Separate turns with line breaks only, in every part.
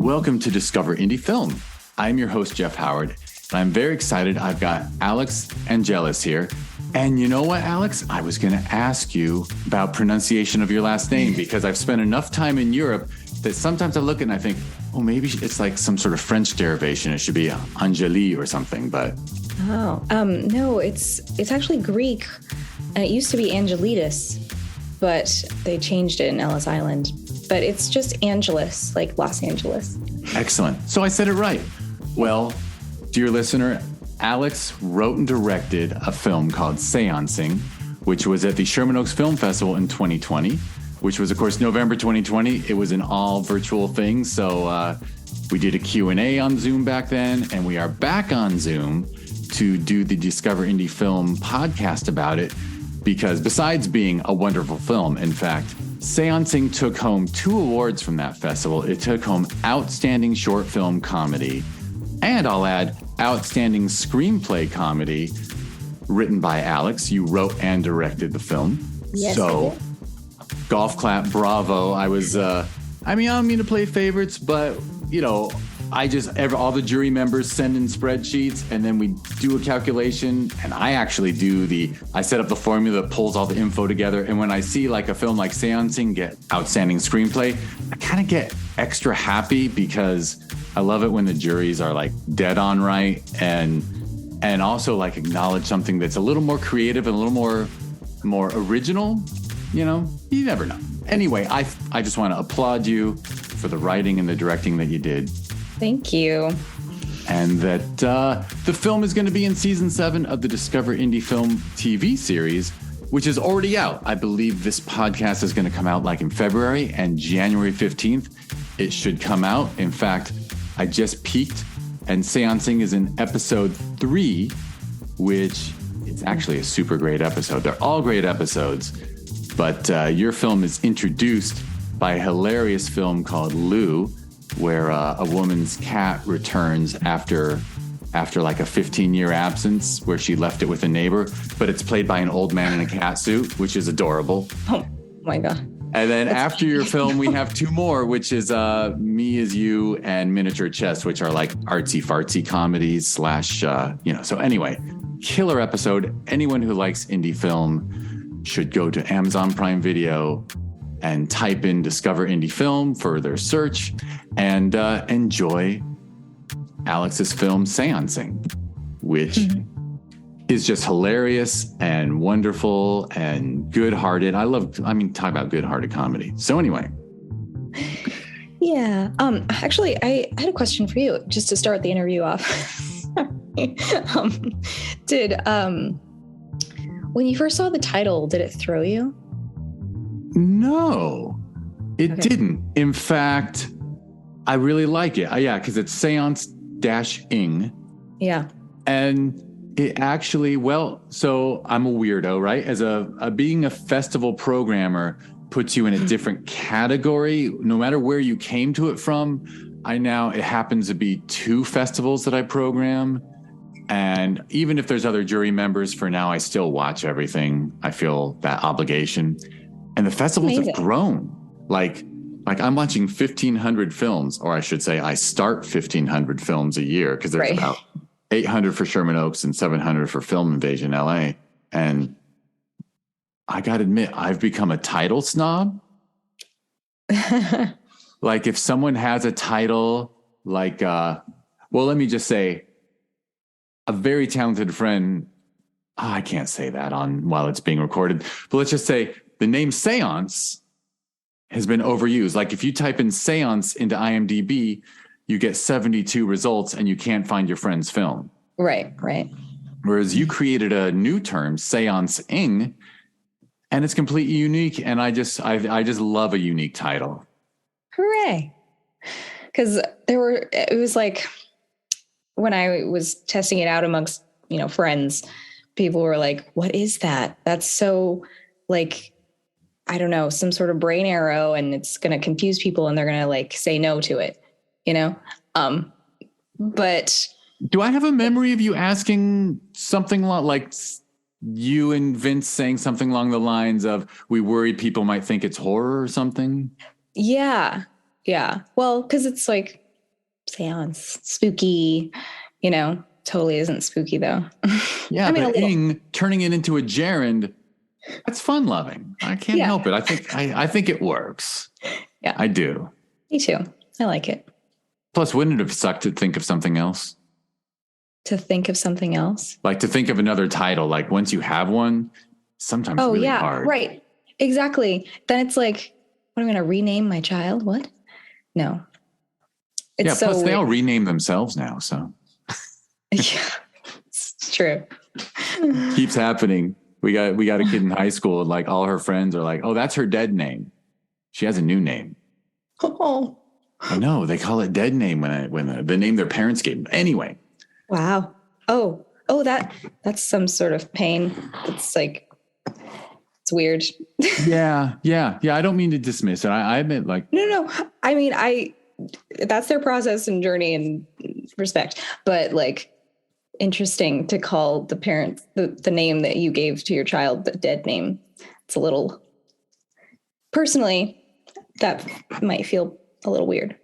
Welcome to Discover Indie Film. I'm your host, Jeff Howard, and I'm very excited. I've got Alix Angelis here. And you know what, Alix? I was going to ask you about pronunciation of your last name because I've spent enough time in Europe that sometimes I look and I think, oh, maybe it's like some sort of French derivation. It should be Angelis or something, but...
No, it's actually Greek. And it used to be Angelides, but they changed it in Ellis Island. But it's just Angelis, like Los Angeles.
Excellent. So I said it right. Well, dear listener, Alix wrote and directed a film called Seance-ing, which was at the Sherman Oaks Film Festival in 2020, which was, of course, November 2020. It was an all virtual thing. So we did a Q&A on Zoom back then, and we are back on Zoom to do the Discover Indie Film podcast about it, because besides being a wonderful film, in fact, Seance-ing took home 2 awards from that festival. It took home Outstanding Short Film Comedy, and I'll add, Outstanding Screenplay Comedy, written by Alix. You wrote and directed the film.
Yes,
so, golf clap, bravo. I was, I don't mean to play favorites, but, you know, all the jury members send in spreadsheets, and then we do a calculation, and I set up the formula that pulls all the info together. And when I see like a film like Seance-ing get Outstanding Screenplay, I kind of get extra happy because I love it when the juries are like dead on right and also like acknowledge something that's a little more creative and a little more original. You know, you never know. Anyway, I just want to applaud you for the writing and the directing that you did.
Thank you.
And that the film is going to be in season 7 of the Discover Indie Film TV series, which is already out. I believe this podcast is going to come out like in February, and January 15th, it should come out. In fact, I just peeked, and Seance-ing is in episode 3, which is actually a super great episode. They're all great episodes, but your film is introduced by a hilarious film called Lou, where a woman's cat returns after like a 15-year absence where she left it with a neighbor, but it's played by an old man in a cat suit, which is adorable.
Oh my God. And
then after your film, we have 2 more, which is Me As You and Miniature Chess, which are like artsy fartsy comedies / So anyway, killer episode. Anyone who likes indie film should go to Amazon Prime Video and type in Discover Indie Film for their search and enjoy Alix's film Seance-ing, which is just hilarious and wonderful and good-hearted. Talk about good-hearted comedy. So anyway.
Yeah. Actually, I had a question for you just to start the interview off. When you first saw the title, did it throw you?
No, it didn't. In fact, I really like it. Yeah, because it's Seance-ing.
Yeah.
And it actually, so I'm a weirdo, right? As being a festival programmer puts you in a different category, no matter where you came to it from. It happens to be 2 festivals that I program. And even if there's other jury members, for now, I still watch everything. I feel that obligation. And the festivals have grown. Like I'm watching 1,500 films, or I should say I start 1,500 films a year, because there's about 800 for Sherman Oaks and 700 for Film Invasion LA. And I got to admit, I've become a title snob. Like if someone has a title, like, let me just say, a very talented friend, I can't say that while it's being recorded, but let's just say the name Seance has been overused. Like if you type in Seance into IMDb, you get 72 results and you can't find your friend's film.
Right.
Whereas you created a new term, Seance-ing, and it's completely unique. And I just love a unique title.
Hooray. Because it was like when I was testing it out amongst, friends, people were like, what is that? That's so like, I don't know, some sort of brain arrow, and it's going to confuse people and they're going to like say no to it, but
do I have a memory of you asking something like you and Vince saying something along the lines of, we worry people might think it's horror or something?
Yeah. Well, cause it's like, seance, spooky, totally isn't spooky though.
Yeah,
I mean,
but Ing turning it into a gerund, that's fun loving. I can't help it. I think it works.
Yeah.
I do.
Me too. I like it.
Plus, wouldn't it have sucked to think of something else?
To think of something else?
Like to think of another title. Like once you have one, sometimes really hard.
Right. Exactly. Then it's like, what am I going to rename my child? What? No.
It's so plus weird. They all rename themselves now, so.
Yeah, it's true.
Keeps happening. We got a kid in high school, like all her friends are like, oh, that's her dead name. She has a new name.
Oh.
I know, they call it dead name when the name their parents gave them. Anyway.
Wow. Oh, that's some sort of pain. It's like, it's weird.
Yeah. I don't mean to dismiss it. I admit, like,
no. I mean, that's their process and journey and respect, but like, interesting to call the parents the name that you gave to your child the dead name. It's a little, personally, that might feel a little weird.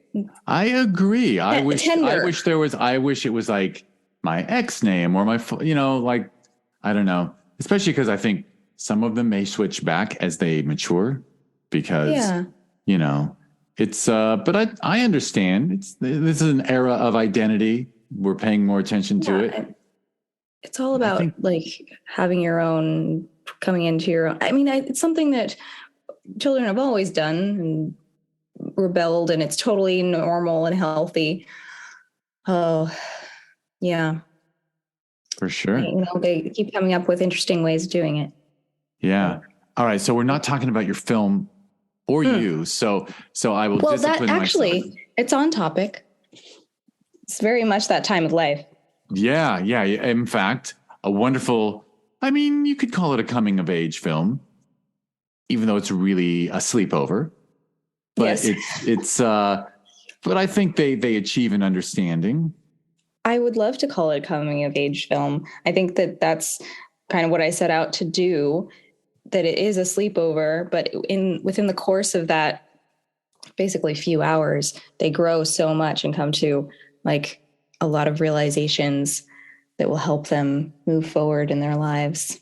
I agree. I wish it was like my ex name or my, like, I don't know, especially because I think some of them may switch back as they mature because, it's, but I understand this is an era of identity. We're paying more attention to it.
It's all about like having your own, coming into your own. I mean, it's something that children have always done and rebelled, and it's totally normal and healthy. Oh, yeah.
For sure.
They keep coming up with interesting ways of doing it.
Yeah. All right. So we're not talking about your film or you. So I will discipline myself.
Actually, it's on topic. It's very much that time of life.
Yeah. In fact, a wonderful, I mean, you could call it a coming of age film, even though it's really a sleepover. But yes. But I think they achieve an understanding.
I would love to call it a coming of age film. I think that's kind of what I set out to do, that it is a sleepover, but within the course of that basically few hours, they grow so much and come to like a lot of realizations that will help them move forward in their lives.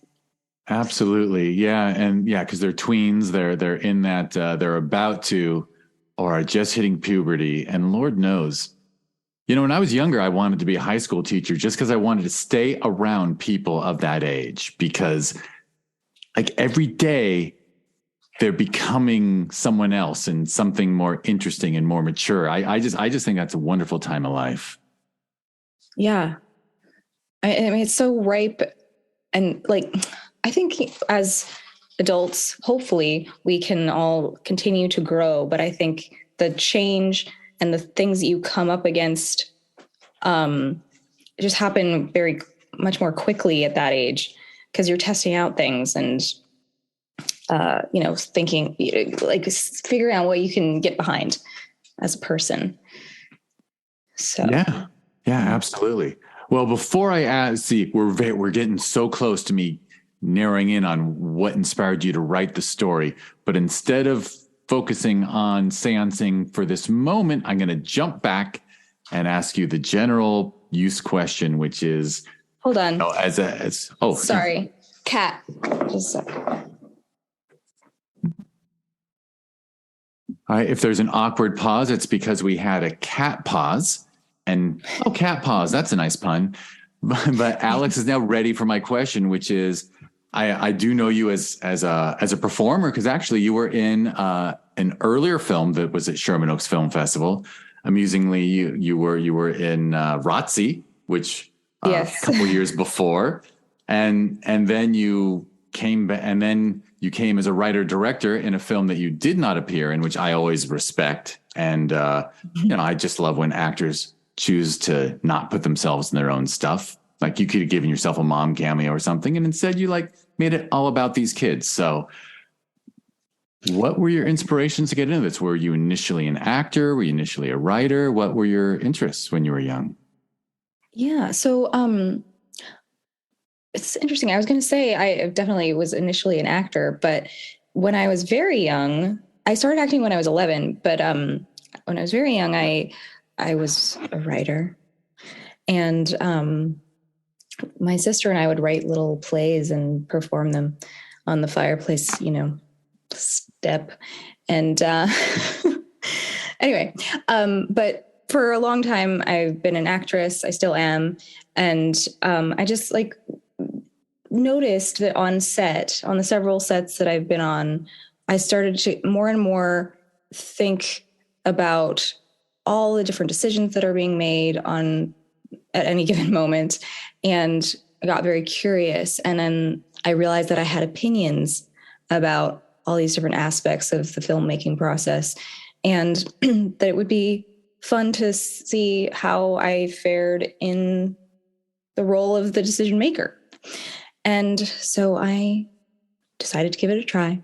Absolutely. Yeah. And because they're tweens, they're in that, they're about to, or are just hitting puberty. And Lord knows, when I was younger, I wanted to be a high school teacher just because I wanted to stay around people of that age, because like every day they're becoming someone else and something more interesting and more mature. I just think that's a wonderful time of life.
Yeah. I mean, it's so ripe. And like, I think as adults, hopefully we can all continue to grow. But I think the change and the things that you come up against just happen very much more quickly at that age, because you're testing out things and, thinking, like figuring out what you can get behind as a person. So
yeah, absolutely. Well, before I ask, we're getting so close to me narrowing in on what inspired you to write the story. But instead of focusing on seancing for this moment, I'm going to jump back and ask you the general use question, which is,
hold on.
Sorry,
yeah. Cat. Just a second.
All right. If there's an awkward pause, it's because we had a cat pause. And cat pause. That's a nice pun. But Alix is now ready for my question, which is, I do know you as a performer, because actually you were in an earlier film that was at Sherman Oaks Film Festival. Amusingly, you were in ROTC, which a couple years before, and then you came back, and then you came as a writer director in a film that you did not appear in, which I always respect. And I just love when actors choose to not put themselves in their own stuff. Like you could have given yourself a mom cameo or something, and instead you made it all about these kids. So what were your inspirations to get into this? Were you initially an actor? Were you initially a writer? What were your interests when you were young?
Yeah. So, it's interesting. I was going to say I definitely was initially an actor, but when I was very young, I started acting when I was 11, but when I was very young, I I was a writer. And my sister and I would write little plays and perform them on the fireplace, step. And anyway, but for a long time, I've been an actress. I still am. And I just noticed that on the several sets that I've been on, I started to more and more think about all the different decisions that are being made at any given moment. And I got very curious. And then I realized that I had opinions about all these different aspects of the filmmaking process, and that it would be fun to see how I fared in the role of the decision maker. And so I decided to give it a try.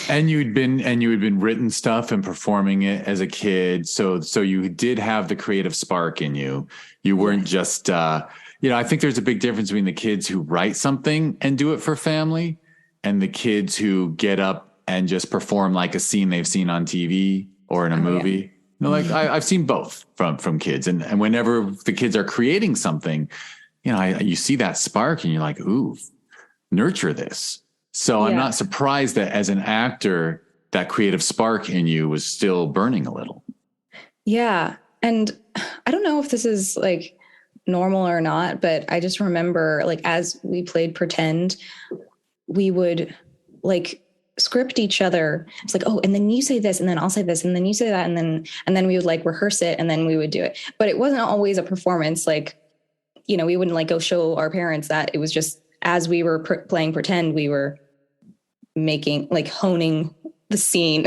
And you had been written stuff and performing it as a kid. So you did have the creative spark in you. You weren't just, I think there's a big difference between the kids who write something and do it for family and the kids who get up and just perform like a scene they've seen on TV or in a movie. Yeah. I've seen both from kids. And whenever the kids are creating something, you see that spark and you're like, ooh, nurture this. So I'm not surprised that as an actor, that creative spark in you was still burning a little. Yeah. And I don't know if this is normal or not, but I just remember as we played pretend, we would script each other. It's and then you say this and then I'll say this and then you say that. And then we would rehearse it and then we would do it. But it wasn't always a performance. We wouldn't go show our parents that. It was just, as we were playing pretend, we were making, honing the scene.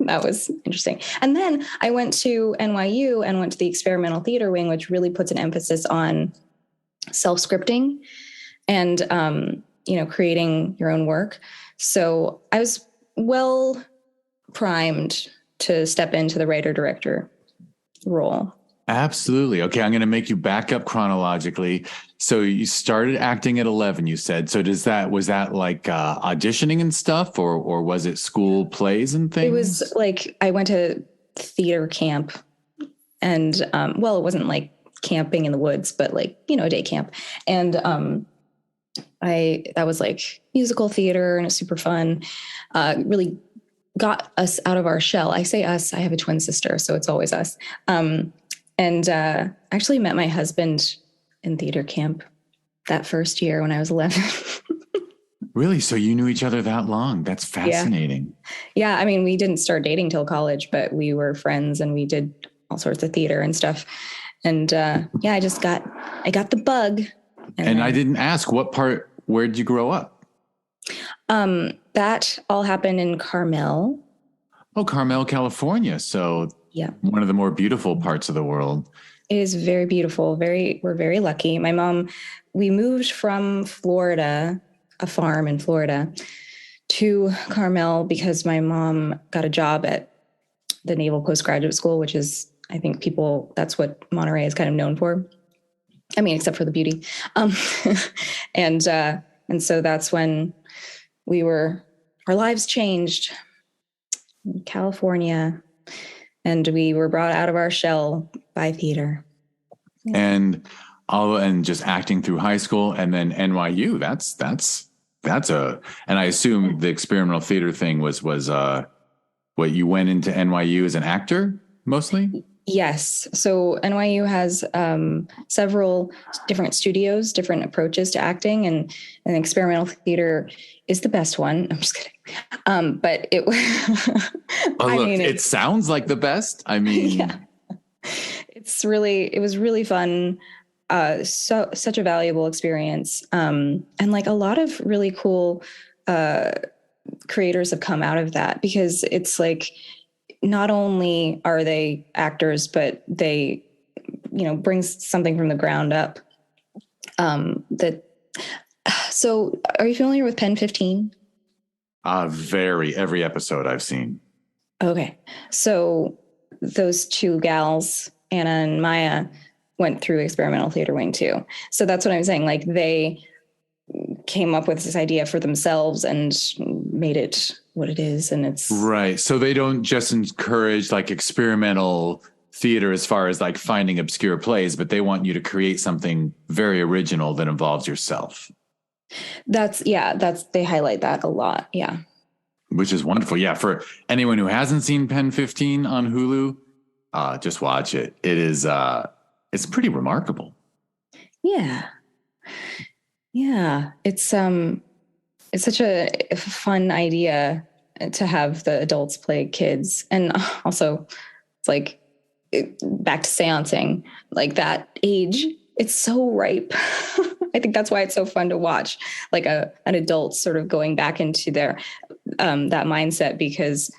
That was interesting. And then I went to NYU and went to the experimental theater wing, which really puts an emphasis on self-scripting and, creating your own work. So I was well primed to step into the writer-director role. Absolutely. Okay, I'm going to make you back up chronologically. So you started acting at 11, you said. So was that auditioning and stuff, or was it school plays and things? It was I went to theater camp, and it wasn't camping in the woods, but a day camp. And that was musical theater, and it's super fun. Really got us out of our shell. I say us, I have a twin sister, so it's always us. And actually met my husband in theater camp that first year when I was 11. Really? So you knew each other that long? That's fascinating. Yeah. I mean, we didn't start dating till college, but we were friends and we did all sorts of theater and stuff. And I got the bug. And I didn't ask where did you grow up? That all happened in Carmel. Oh, Carmel, California. So yeah, one of the more beautiful parts of the world. It is very beautiful. We're very lucky. My mom, we moved from Florida, a farm in Florida, to Carmel because my mom got a job at the Naval Postgraduate School, which is, I think that's what Monterey is kind of known for. I mean, except for the beauty. And so that's when our lives changed in California. And we were brought out of our shell by theater. And just acting through high school and then NYU. And I assume the experimental theater thing was what you went into NYU as an actor mostly? Yes. So NYU has several different studios, different approaches to acting, and experimental theater is the best one. I'm just kidding. But it it sounds like the best. I mean, yeah. It was really fun. Such a valuable experience. And a lot of really cool creators have come out of that, because it's not only are they actors, but they, bring something from the ground up. So are you familiar with Pen 15? Every episode I've seen. Okay. So those two gals, Anna and Maya, went through experimental theater wing too. So that's what I'm saying. They came up with this idea for themselves and made it what it is. And it's right. So they don't just encourage experimental theater as far as like finding obscure plays, but they want you to create something very original that involves yourself.
They highlight that a lot. Yeah.
Which is wonderful. Yeah. For anyone who hasn't seen Pen 15 on Hulu, just watch it. It is, it's pretty remarkable.
Yeah. Yeah. It's such a fun idea to have the adults play kids. And also it's like back to seancing, like that age, it's so ripe. I think that's why it's so fun to watch, like an adult sort of going back into their that mindset, because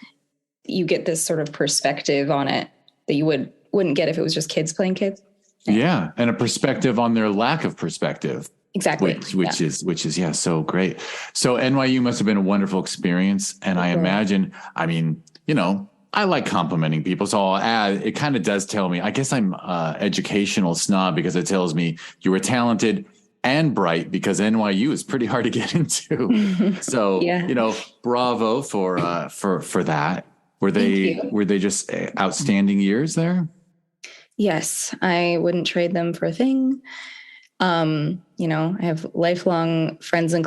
you get this sort of perspective on it that you wouldn't get if it was just kids playing kids.
Yeah, and a perspective on their lack of perspective.
Exactly.
Which is yeah, so great. So NYU must have been a wonderful experience, and I imagine, I mean, you know, I like complimenting people, so I'll add, it kind of does tell me, I guess I'm educational snob, because it tells me you were talented and bright, because NYU is pretty hard to get into. So, you know, bravo for that. Were they just outstanding years there?
Yes, I wouldn't trade them for a thing. You know, I have lifelong friends and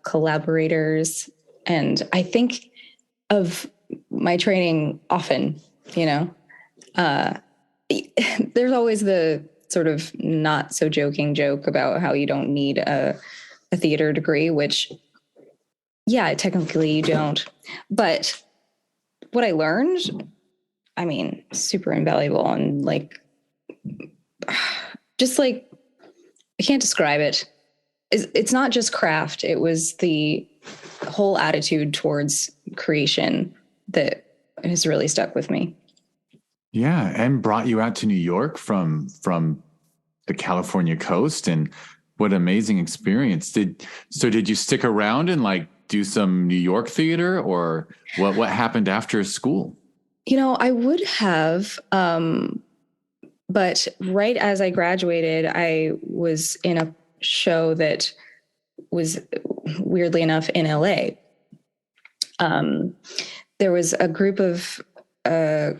collaborators, and I think of my training often, you know. There's always the sort of not so joking joke about how you don't need a theater degree, which, yeah, technically you don't. But what I learned, I mean, super invaluable, and like, just like, I can't describe it. It's not just craft. It was the whole attitude towards creation that has really stuck with me.
Yeah, and brought you out to New York from the California coast, and what an amazing experience. Did you stick around and like do some New York theater, or what happened after school?
You know, I would have, but right as I graduated, I was in a show that was, weirdly enough, in LA. There was a group of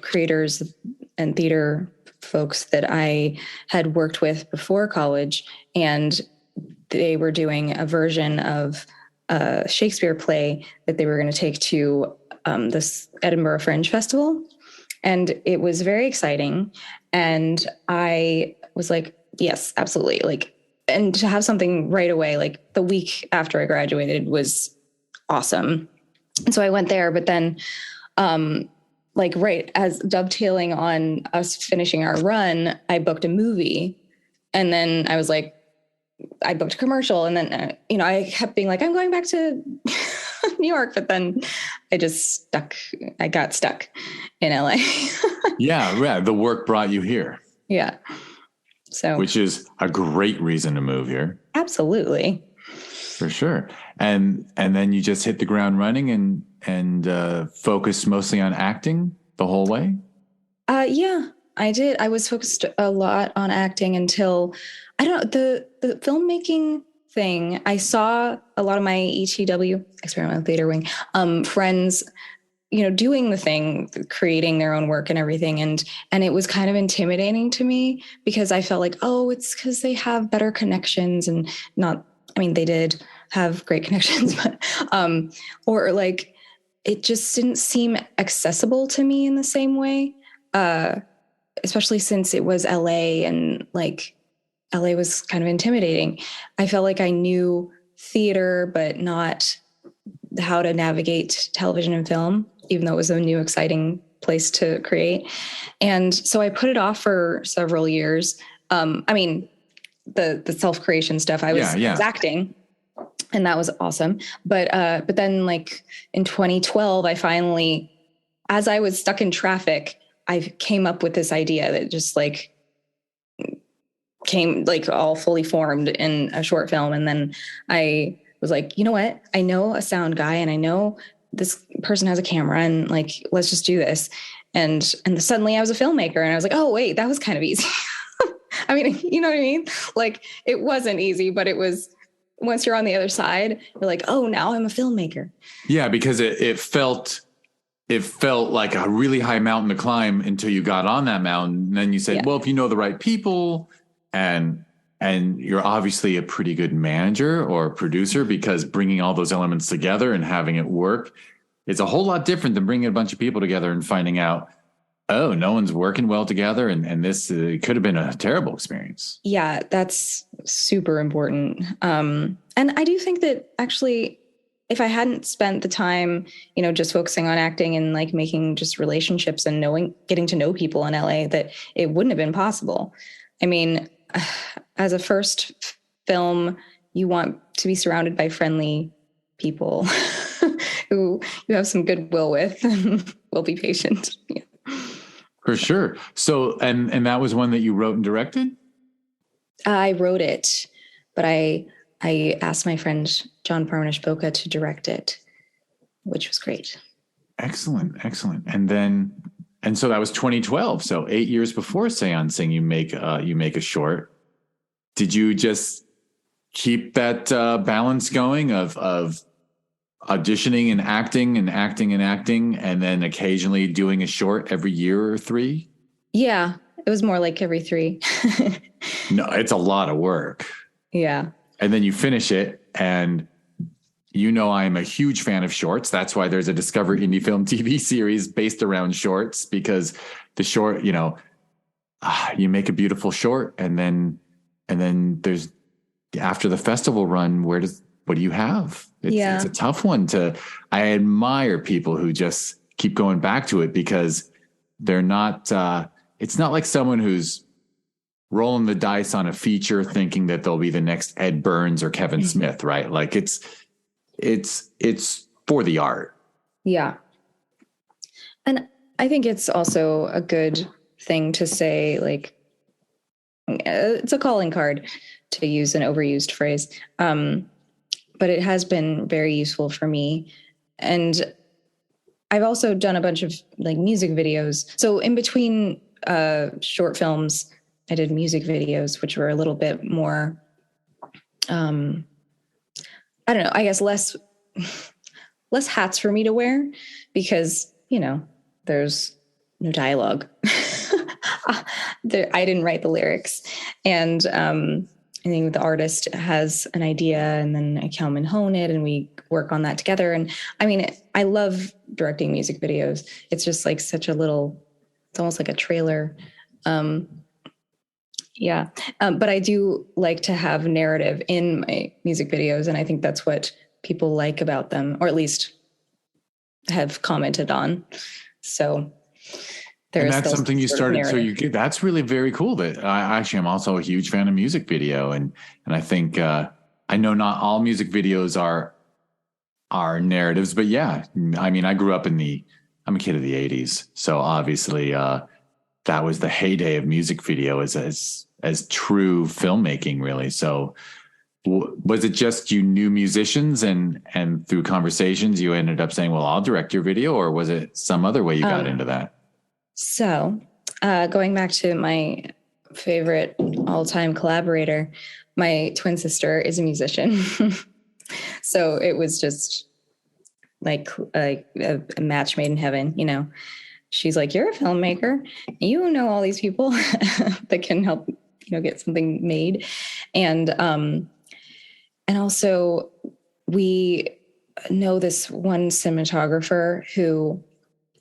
creators and theater folks that I had worked with before college, and they were doing a version of a Shakespeare play that they were going to take to this Edinburgh Fringe Festival. And it was very exciting. And I was like, yes, absolutely. Like, and to have something right away, like the week after I graduated, was awesome. And so I went there, but then, like right as dovetailing on us finishing our run, I booked a movie, and then I was like, I booked a commercial, and then, you know, I kept being like, I'm going back to New York, but then I got stuck in LA.
Yeah. The work brought you here.
Yeah. So,
which is a great reason to move here.
Absolutely.
For sure. And then you just hit the ground running and focused mostly on acting the whole way?
Yeah, I did. I was focused a lot on acting until, I don't know, the filmmaking thing. I saw a lot of my ETW, experimental theater wing, friends, you know, doing the thing, creating their own work and everything. And it was kind of intimidating to me, because I felt like, oh, it's because they have better connections, and not, I mean, they did have great connections, but, or like, it just didn't seem accessible to me in the same way. Especially since it was LA, and like LA was kind of intimidating. I felt like I knew theater, but not how to navigate television and film, even though it was a new, exciting place to create. And so I put it off for several years. I mean, the self-creation stuff, I was acting, and that was awesome. But then like in 2012, I finally, as I was stuck in traffic, I came up with this idea that just like came like all fully formed in a short film. And then I was like, you know what? I know a sound guy, and I know this person has a camera, and like, let's just do this. And suddenly I was a filmmaker, and I was like, oh wait, that was kind of easy. I mean, you know what I mean? Like, it wasn't easy, but it was, once you're on the other side, you're like, oh, now I'm a filmmaker.
Yeah, because it felt it felt like a really high mountain to climb until you got on that mountain. And then you said,
Yeah.
well, if you know the right people and you're obviously a pretty good manager or producer, because bringing all those elements together and having it work is a whole lot different than bringing a bunch of people together and finding out, oh, no one's working well together. And this could have been a terrible experience.
Yeah, that's super important. And I do think that actually, if I hadn't spent the time, just focusing on acting and like making just relationships and getting to know people in LA, that it wouldn't have been possible. I mean, as a first film, you want to be surrounded by friendly people who you have some goodwill with and will be patient. Yeah.
For sure. So, and that was one that you wrote and directed?
I wrote it, but I asked my friend John Parmenish-Boca to direct it, which was great.
Excellent. And so that was 2012. So 8 years before Seance-ing, you make a short. Did you just keep that balance going of auditioning and acting and acting and acting, and then occasionally doing a short every year or 3?
Yeah, it was more like every 3.
No, it's a lot of work.
Yeah. And
then you finish it, and I'm a huge fan of shorts. That's why there's a Discover Indie Film TV series based around shorts, because the short, you make a beautiful short, and then there's, after the festival run, what do you have? It's a tough one I admire people who just keep going back to it, because they're not, it's not like someone who's rolling the dice on a feature thinking that they'll be the next Ed Burns or Kevin Smith, right? Like it's for the art.
Yeah. And I think it's also a good thing to say, like, it's a calling card, to use an overused phrase. But it has been very useful for me. And I've also done a bunch of like music videos. So in between short films, I did music videos, which were a little bit more, I don't know, I guess less hats for me to wear, because, there's no dialogue. I didn't write the lyrics. And I think the artist has an idea, and then I come and hone it, and we work on that together. And I mean, I love directing music videos. It's just like it's almost like a trailer. Yeah. But I do like to have narrative in my music videos. And I think that's what people like about them, or at least have commented on. So
and that's something you started. So that's really very cool. That I'm also a huge fan of music video. And I think, I know not all music videos are narratives, but yeah, I mean, I grew up I'm a kid of the 80s. So obviously, that was the heyday of music video as true filmmaking, really. So was it just you knew musicians and through conversations you ended up saying, well, I'll direct your video, or was it some other way you got into that?
So going back to my favorite all-time collaborator, my twin sister is a musician. So it was just like a match made in heaven, She's like, you're a filmmaker. You know all these people that can help, get something made. And also we know this one cinematographer who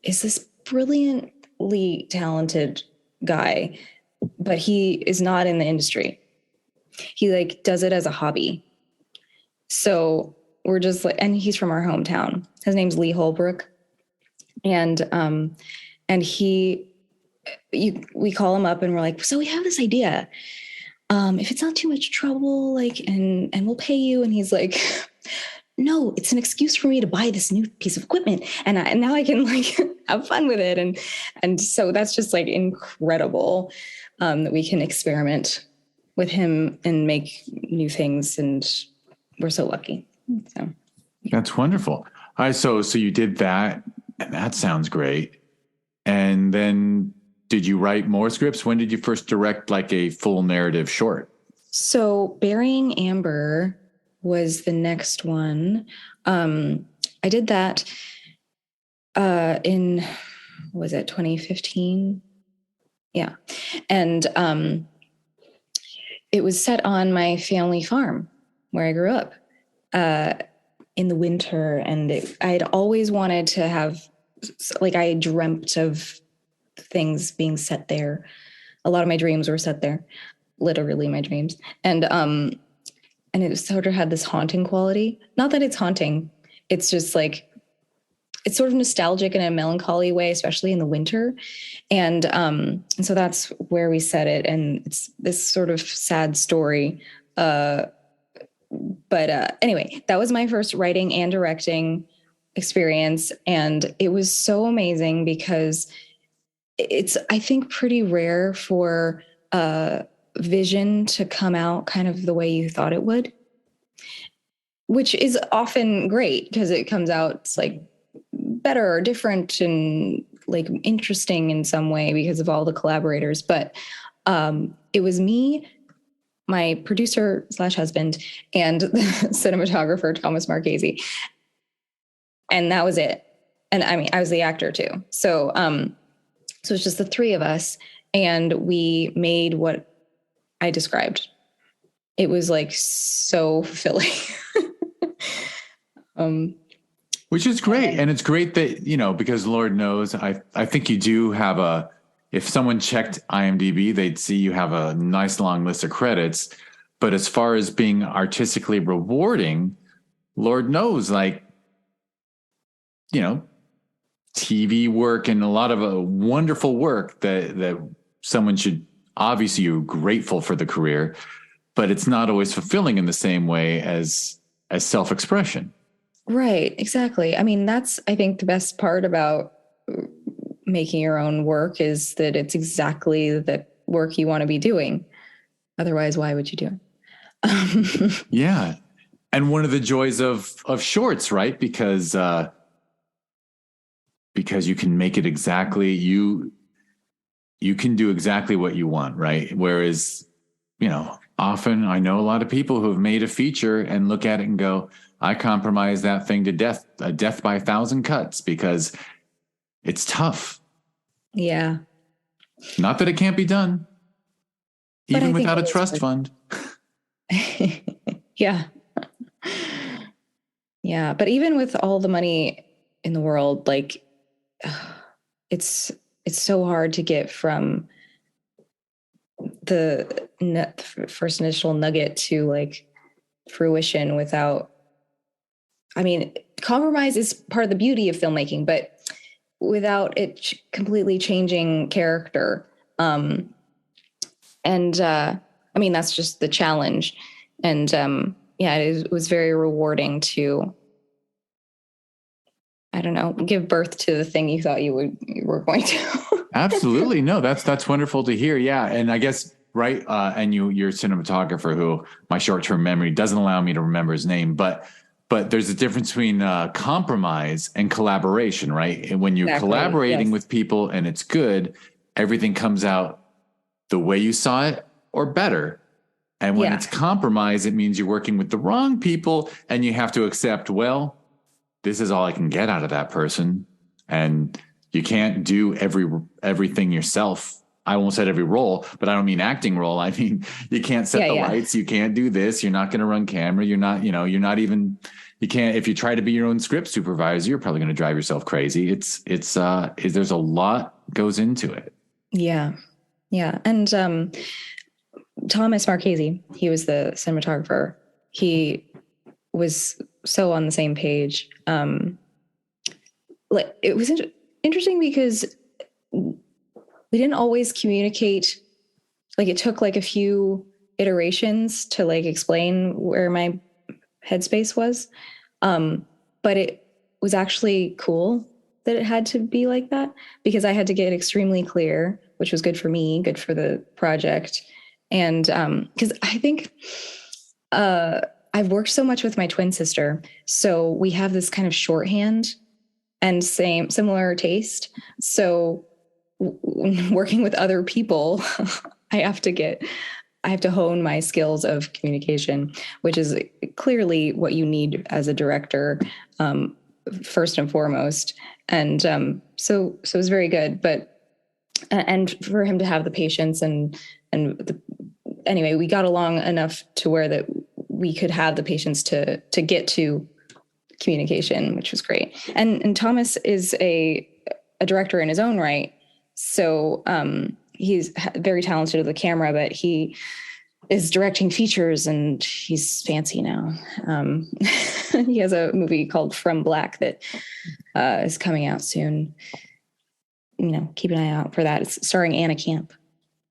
is this brilliantly talented guy, but he is not in the industry. He like does it as a hobby. So we're just like, and he's from our hometown. His name's Lee Holbrook. And we call him up and we're like, so we have this idea. If it's not too much trouble, like, and we'll pay you. And he's like, no, it's an excuse for me to buy this new piece of equipment. And now I can like have fun with it. And so that's just like incredible, that we can experiment with him and make new things. And we're so lucky. So
that's wonderful. All right. So you did that, and that sounds great. And then did you write more scripts? When did you first direct like a full narrative short?
So Burying Amber was the next one. I did that. in, was it 2015? Yeah. And it was set on my family farm where I grew up in the winter. And I'd always wanted to have, like, I dreamt of things being set there. A lot of my dreams were set there, literally my dreams. And it sort of had this haunting quality. Not that it's haunting. It's just like, it's sort of nostalgic in a melancholy way, especially in the winter. And so that's where we set it. And it's this sort of sad story. But anyway, that was my first writing and directing experience. And it was so amazing because it's, I think, pretty rare for vision to come out kind of the way you thought it would, which is often great because it comes out, it's like better or different and like interesting in some way because of all the collaborators. But it was me, my producer / husband, and the cinematographer, Thomas Marchese. And that was it. And I mean, I was the actor too. So it's just the three of us, and we made what I described. It was like so fulfilling.
Which is great. And it's great that, because Lord knows, I think you do have if someone checked IMDb, they'd see you have a nice long list of credits. But as far as being artistically rewarding, Lord knows, like, TV work and a lot of wonderful work that someone should, obviously you're grateful for the career, but it's not always fulfilling in the same way as self-expression.
Right, exactly. I mean, that's, I think, the best part about making your own work is that it's exactly the work you want to be doing. Otherwise, why would you do it?
Yeah. And one of the joys of shorts, right? Because you can make it exactly, you can do exactly what you want, right? Whereas, often I know a lot of people who have made a feature and look at it and go, I compromise that thing to death, a death by 1,000 cuts, because it's tough.
Yeah.
Not that it can't be done, even without a trust fund.
Yeah. Yeah. But even with all the money in the world, like, it's so hard to get from the first initial nugget to like fruition without, I mean, compromise is part of the beauty of filmmaking, but without it completely changing character. I mean, that's just the challenge. And yeah, it was very rewarding to, I don't know, give birth to the thing you thought you were going to.
Absolutely. No, that's wonderful to hear. Yeah. And I guess, right. And you're a cinematographer who my short-term memory doesn't allow me to remember his name, but there's a difference between compromise and collaboration, right? And when you're collaborating with people and it's good, everything comes out the way you saw it or better. And when it's compromise, it means you're working with the wrong people and you have to accept, well, this is all I can get out of that person. And you can't do everything yourself. I won't say every role, but I don't mean acting role. I mean, you can't set the lights. You can't do this. You're not going to run camera. You're not, you're not even, you can't, if you try to be your own script supervisor, you're probably going to drive yourself crazy. There's a lot goes into it.
Yeah. Yeah. And Thomas Marchese, he was the cinematographer. He was so on the same page. Like, it was interesting because we didn't always communicate. Like, it took like a few iterations to like explain where my headspace was. But it was actually cool that it had to be like that, because I had to get extremely clear, which was good for me, good for the project. And because I think I've worked so much with my twin sister, so we have this kind of shorthand and similar taste. So working with other people, I have to hone my skills of communication, which is clearly what you need as a director. first and foremost. And so it was very good. But and for him to have the patience anyway, we got along enough to where that we could have the patience to get to communication, which was great. And Thomas is a director in his own right. So he's very talented with the camera, but he is directing features and he's fancy now. He has a movie called From Black that is coming out soon. Keep an eye out for that. It's starring Anna Camp.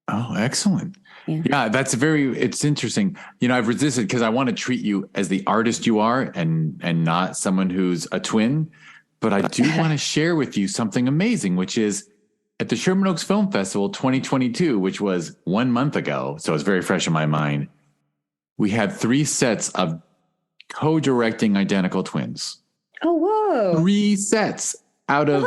Oh, excellent.
Yeah,
it's interesting. I've resisted because I want to treat you as the artist you are and not someone who's a twin. But I do want to share with you something amazing, which is at the Sherman Oaks Film Festival 2022, which was 1 month ago. So it's very fresh in my mind. We had 3 sets of co-directing identical twins.
Oh, whoa.
3 sets out of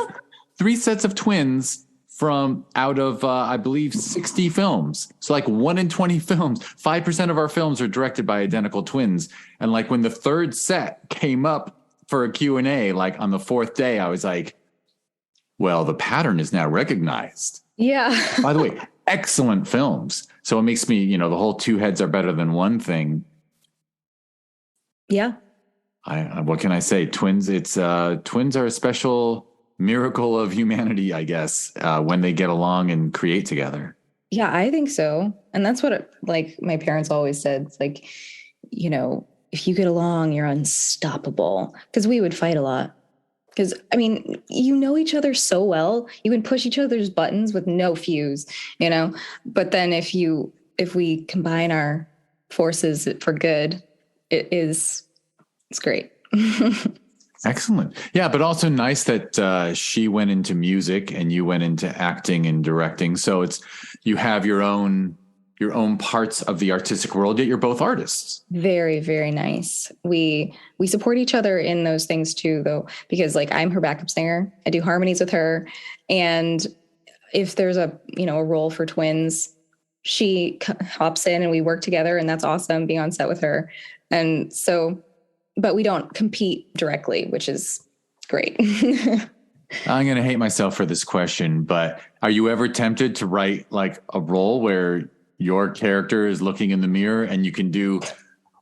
3 sets of twins from out of, I believe, 60 films. So like 1 in 20 films, 5% of our films are directed by identical twins. And like when the 3rd set came up for a Q&A, like on the 4th day, I was like, well, the pattern is now recognized.
Yeah.
By the way, excellent films. So it makes me, the whole 2 heads are better than 1 thing.
Yeah.
What can I say? Twins are a special miracle of humanity, I guess, when they get along and create together.
Yeah, I think so. And that's what my parents always said. It's like, if you get along, you're unstoppable. Because we would fight a lot. Because, each other so well, you can push each other's buttons with no fuse, But then if we combine our forces for good, it's great.
Excellent. Yeah, but also nice that she went into music and you went into acting and directing. So you have your own parts of the artistic world, yet you're both artists.
Very, very nice. We support each other in those things too, though, because I'm her backup singer. I do harmonies with her. And if there's a role for twins, she hops in and we work together, and that's awesome being on set with her. And so, but we don't compete directly, which is great.
I'm going to hate myself for this question, but are you ever tempted to write like a role where your character is looking in the mirror and you can do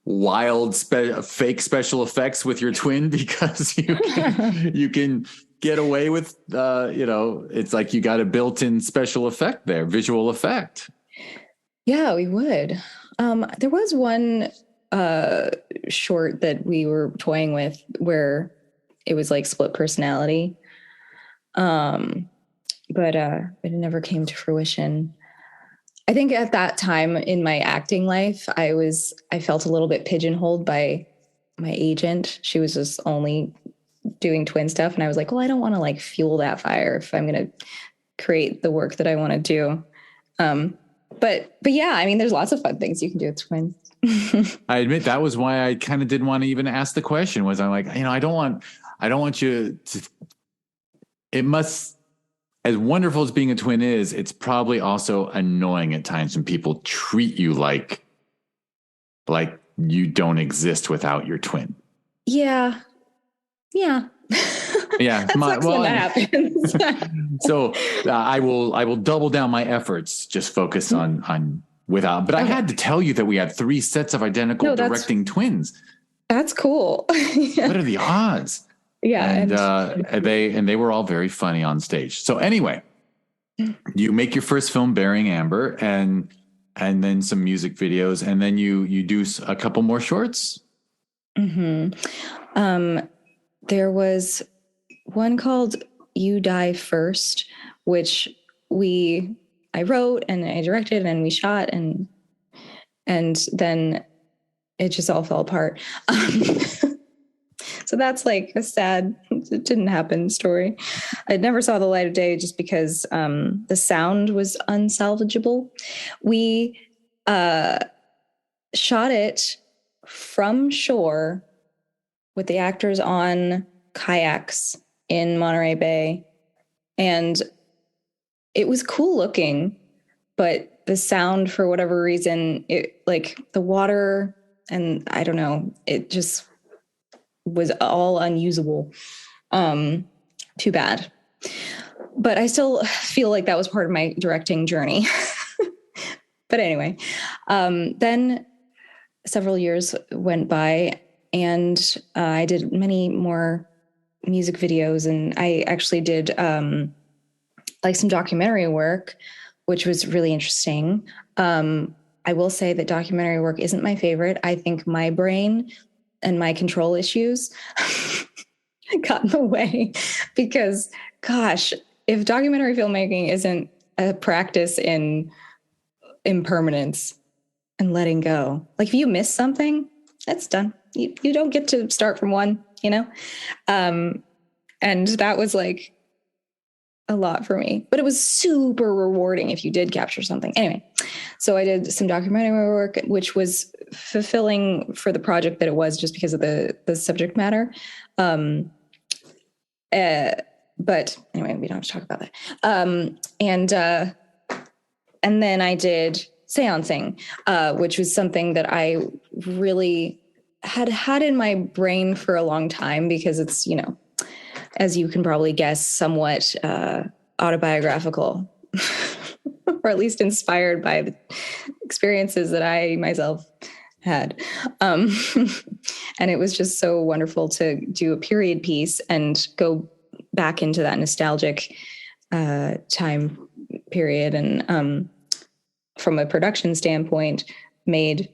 wild fake special effects with your twin because you can get away with, it's like you got a built-in special effect there, visual effect.
Yeah, we would. There was one short that we were toying with where it was like split personality. But it never came to fruition. I think at that time in my acting life, I felt a little bit pigeonholed by my agent. She was just only doing twin stuff. And I was like, well, I don't want to fuel that fire if I'm going to create the work that I want to do. But yeah, there's lots of fun things you can do with twins.
I admit that was why I kind of didn't want to even ask the question. Was I'm like, I don't want you to. It must, as wonderful as being a twin is, it's probably also annoying at times when people treat you like you don't exist without your twin.
Yeah. Yeah.
Yeah.
When that happens.
So I will double down my efforts. Just focus on without. But I had to tell you that we had 3 sets of identical directing twins.
That's cool.
Yeah. What are the odds?
Yeah.
And they were all very funny on stage. So anyway, you make your first film, Bearing Amber, and then some music videos, and then you do a couple more shorts.
Mm-hmm. There was one called You Die First, which I wrote and I directed and we shot and then it just all fell apart. So that's like a sad, it didn't happen story. I never saw the light of day just because the sound was unsalvageable. We shot it from shore with the actors on kayaks in Monterey Bay. And it was cool looking, but the sound, for whatever reason, the water and I don't know, it just was all unusable. Too bad. But I still feel like that was part of my directing journey. But anyway, then several years went by, and I did many more music videos, and I actually did like some documentary work, which was really interesting. I will say that documentary work isn't my favorite. I think my brain and my control issues got in the way because, gosh, if documentary filmmaking isn't a practice in impermanence and letting go, like if you miss something, that's done. You don't get to start from one, you know? And that was like a lot for me, but it was super rewarding if you did capture something. Anyway, so I did some documentary work, which was fulfilling for the project that it was just because of the subject matter. But anyway, we don't have to talk about that. And then I did Seance-ing, which was something that I really had in my brain for a long time because it's, you know, as you can probably guess, somewhat autobiographical, or at least inspired by the experiences that I myself had. And it was just so wonderful to do a period piece and go back into that nostalgic time period. And from a production standpoint, made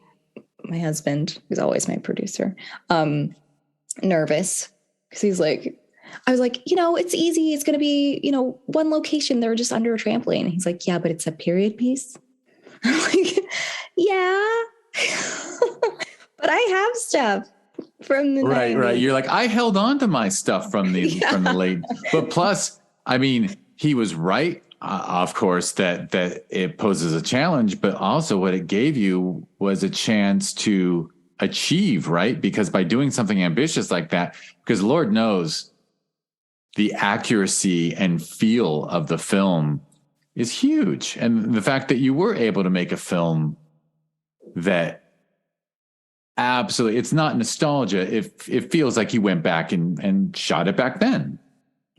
my husband, who's always my producer, nervous because he's like, I was like, you know, it's easy. It's going to be, you know, one location. They're just under a trampoline. He's like, yeah, but it's a period piece. I'm like, yeah, but I have stuff from the 90s.
Right. You're like, I held on to my stuff from the late, but plus, I mean, he was right. Of course, that it poses a challenge, but also what it gave you was a chance to achieve, right? Because by doing something ambitious like that, because Lord knows the accuracy and feel of the film is huge. And the fact that you were able to make a film that absolutely, it's not nostalgia. It feels like you went back and shot it back then.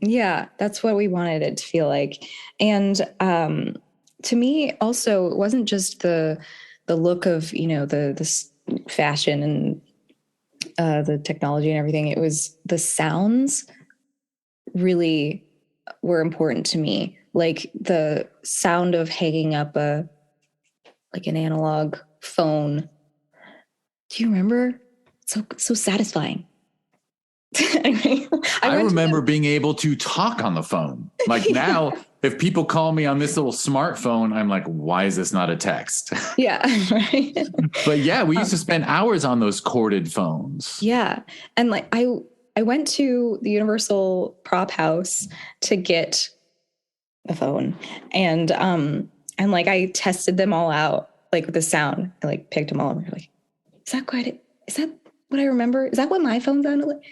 Yeah, that's what we wanted it to feel like. And to me, also, it wasn't just the look of, you know, the fashion and the technology and everything. It was the sounds really were important to me. Like the sound of hanging up an analog phone. Do you remember? So satisfying. Anyway,
I remember being able to talk on the phone. Like now, if people call me on this little smartphone, I'm like, why is this not a text?
Yeah. Right.
But yeah, we used to spend hours on those corded phones.
Yeah. And like, I went to the Universal Prop House to get a phone, and like I tested them all out, like with the sound. I like picked them all and like, is that what I remember? Is that what my phone sounded like?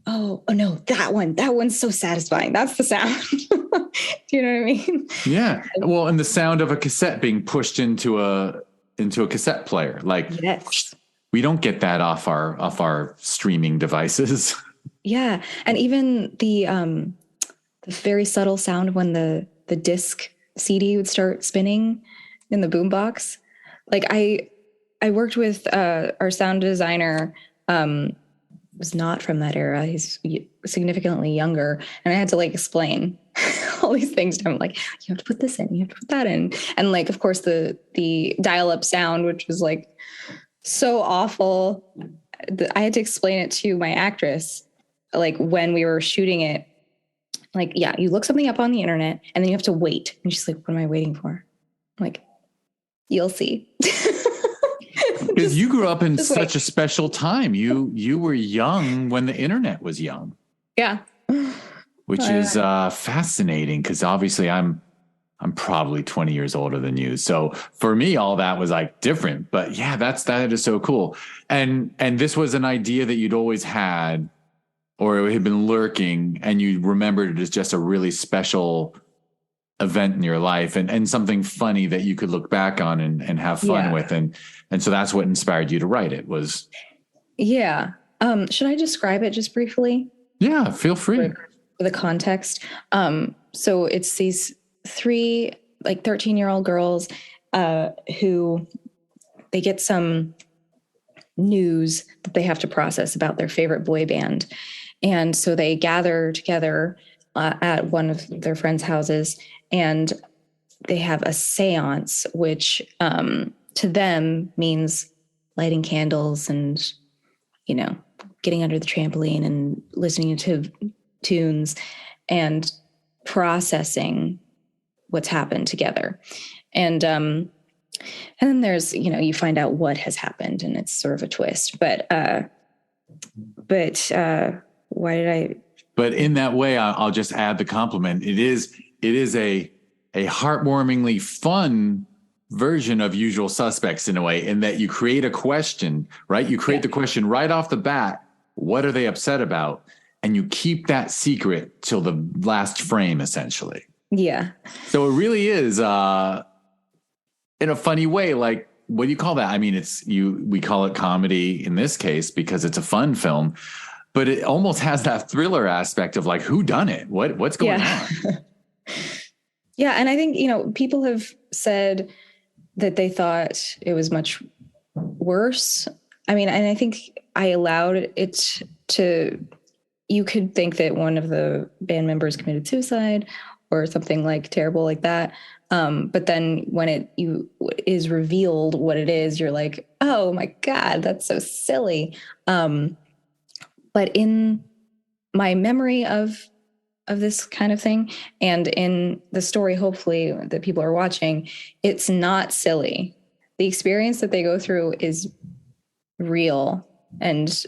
Oh no, that one's so satisfying. That's the sound. Do you know what I mean?
Yeah. Well, and the sound of a cassette being pushed into a cassette player. Like, yes, we don't get that off our streaming devices.
Yeah. And even the very subtle sound when the disc CD would start spinning in the boombox. Like I worked with our sound designer, was not from that era. He's significantly younger. And I had to like explain all these things to him. Like, you have to put this in, you have to put that in. And like, of course, the dial-up sound, which was like so awful. I had to explain it to my actress, like when we were shooting it. Like, yeah, you look something up on the internet and then you have to wait. And she's like, what am I waiting for? I'm like, you'll see.
Because you grew up in such a special time. You were young when the internet was young.
Yeah.
Which is fascinating because obviously I'm probably 20 years older than you. So for me, all that was like different. But yeah, that is so cool. And this was an idea that you'd always had, or it had been lurking, and you remembered it as just a really special event in your life and something funny that you could look back on and have fun with. And so that's what inspired you to write it was.
Yeah. Should I describe it just briefly?
Yeah, feel free.
the context. So it's these three like 13-year-old girls who they get some news that they have to process about their favorite boy band. And so they gather together at one of their friends' houses, and they have a seance, which to them means lighting candles and, you know, getting under the trampoline and listening to tunes and processing what's happened together. And then there's, you know, you find out what has happened, and it's sort of a twist. But why did I?
But in that way, I'll just add the compliment. It is a heartwarmingly fun version of Usual Suspects in a way, in that you create a question, right? You create the question right off the bat. What are they upset about? And you keep that secret till the last frame, essentially.
Yeah.
So it really is, in a funny way, like, what do you call that? I mean, we call it comedy in this case because it's a fun film, but it almost has that thriller aspect of like, who done it? What's going on?
Yeah. And I think, you know, people have said that they thought it was much worse. I mean, and I think I allowed it to, you could think that one of the band members committed suicide or something like terrible like that. But then when it is revealed what it is, you're like, oh my God, that's so silly. But in my memory of this kind of thing, and in the story, hopefully that people are watching, it's not silly. The experience that they go through is real, and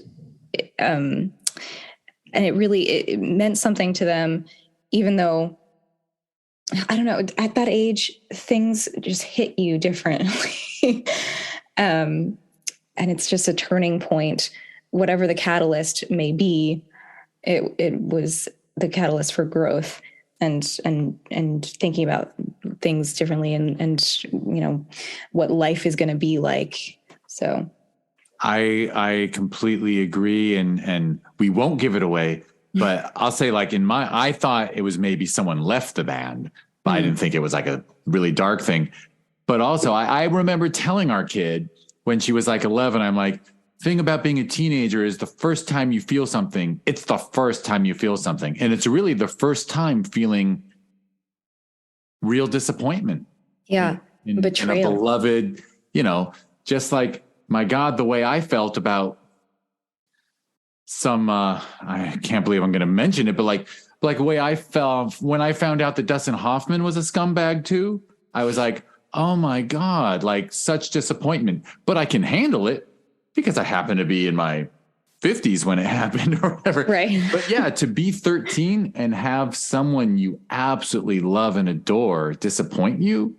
it really meant something to them, even though, I don't know, at that age, things just hit you differently. And it's just a turning point. Whatever the catalyst may be, it was the catalyst for growth and thinking about things differently and you know, what life is going to be like. So
I completely agree, and we won't give it away, but I'll say, like, I thought it was maybe someone left the band, but I didn't think it was like a really dark thing. But also I remember telling our kid when she was like 11, I'm like, thing about being a teenager is the first time you feel something, it's the first time you feel something. And it's really the first time feeling real disappointment.
Yeah. Betrayal.
In a beloved, you know, just like, my God, the way I felt about some, I can't believe I'm going to mention it, but like the way I felt when I found out that Dustin Hoffman was a scumbag too, I was like, oh my God, like such disappointment, but I can handle it because I happen to be in my 50s when it happened or whatever.
Right.
But yeah, to be 13 and have someone you absolutely love and adore disappoint you,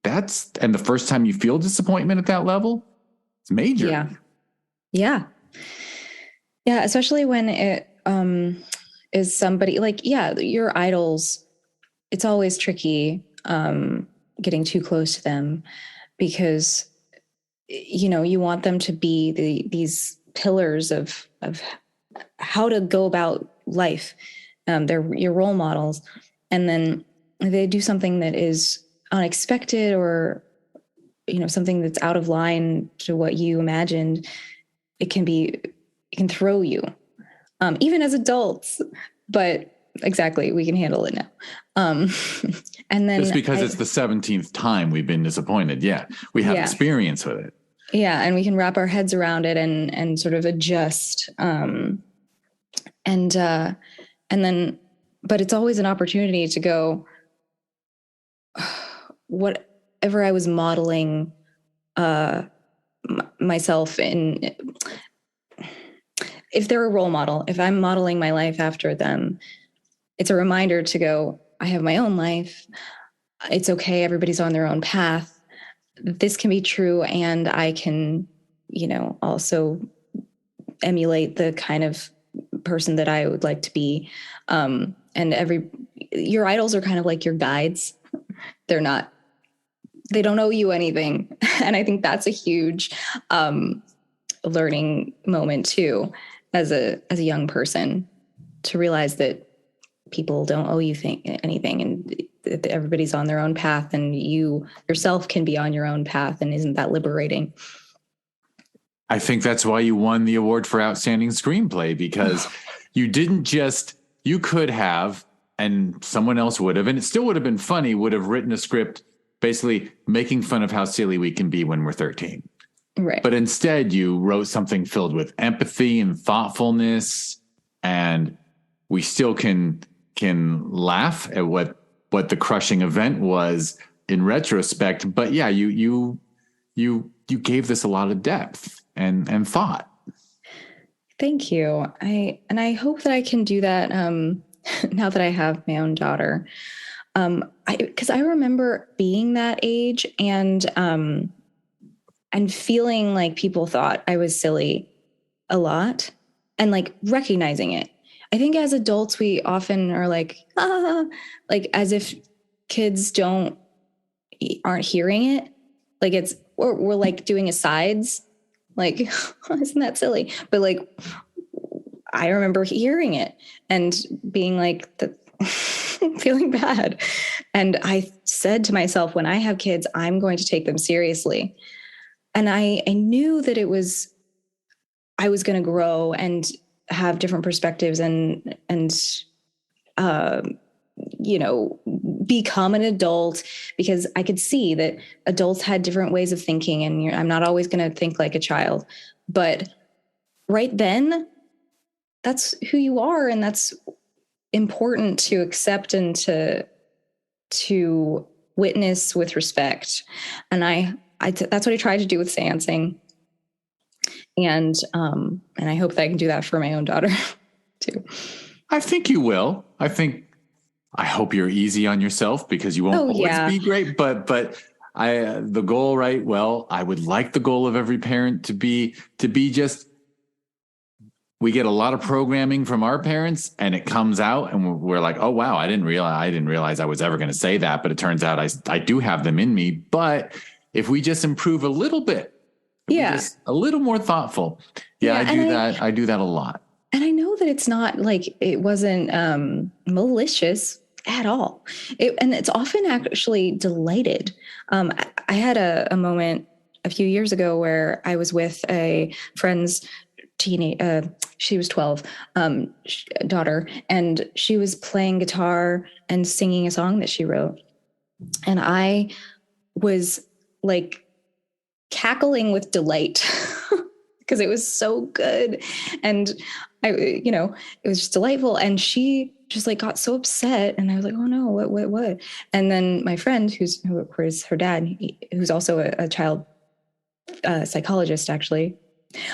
and the first time you feel disappointment at that level, it's major.
Yeah. Yeah. Yeah. Especially when it is somebody like, yeah, your idols, it's always tricky getting too close to them because, you know, you want them to be these pillars of how to go about life. They're your role models. And then they do something that is unexpected or, you know, something that's out of line to what you imagined. It can throw you, even as adults, but exactly. We can handle it now. And then
just because it's the 17th time we've been disappointed. Yeah. We have experience with it.
Yeah. And we can wrap our heads around it and sort of adjust. And then, but it's always an opportunity to go, whatever I was modeling, myself in, if they're a role model, if I'm modeling my life after them, it's a reminder to go, I have my own life. It's okay. Everybody's on their own path. This can be true. And I can, you know, also emulate the kind of person that I would like to be. And your idols are kind of like your guides. They don't owe you anything. And I think that's a huge learning moment too, as a young person, to realize that people don't owe you anything, and everybody's on their own path, and you yourself can be on your own path. And isn't that liberating?
I think that's why you won the award for outstanding screenplay, because you didn't just, you could have, and someone else would have, and it still would have been funny, would have written a script basically making fun of how silly we can be when we're 13.
Right.
But instead you wrote something filled with empathy and thoughtfulness, and we still can laugh at what the crushing event was in retrospect. But yeah, you gave this a lot of depth and thought.
Thank you. I hope that I can do that now that I have my own daughter. Because I remember being that age and feeling like people thought I was silly a lot, and like recognizing it. I think as adults, we often are like as if kids aren't hearing it. Like we're like doing asides, like, isn't that silly? But like, I remember hearing it and being like, feeling bad. And I said to myself, when I have kids, I'm going to take them seriously. And I knew that I was going to grow and have different perspectives and become an adult, because I could see that adults had different ways of thinking, and I'm not always going to think like a child. But right then, that's who you are, and that's important to accept and to witness with respect. And that's what I tried to do with Seance-ing. And I hope that I can do that for my own daughter too.
I think you will. I hope you're easy on yourself, because you won't always be great, but the goal, right? Well, I would like the goal of every parent to be just, we get a lot of programming from our parents and it comes out and we're like, oh wow, I didn't realize I was ever going to say that, but it turns out I do have them in me. But if we just improve a little bit, just a little more thoughtful. I do that a lot.
And I know that it's not like, it wasn't malicious at all. And it's often actually delighted. I had a moment a few years ago where I was with a friend's she was 12, daughter, and she was playing guitar and singing a song that she wrote. And I was like cackling with delight because it was so good. And it was just delightful. And she just like got so upset, and I was like, oh no, what? And then my friend who's her dad, who's also a child psychologist, actually,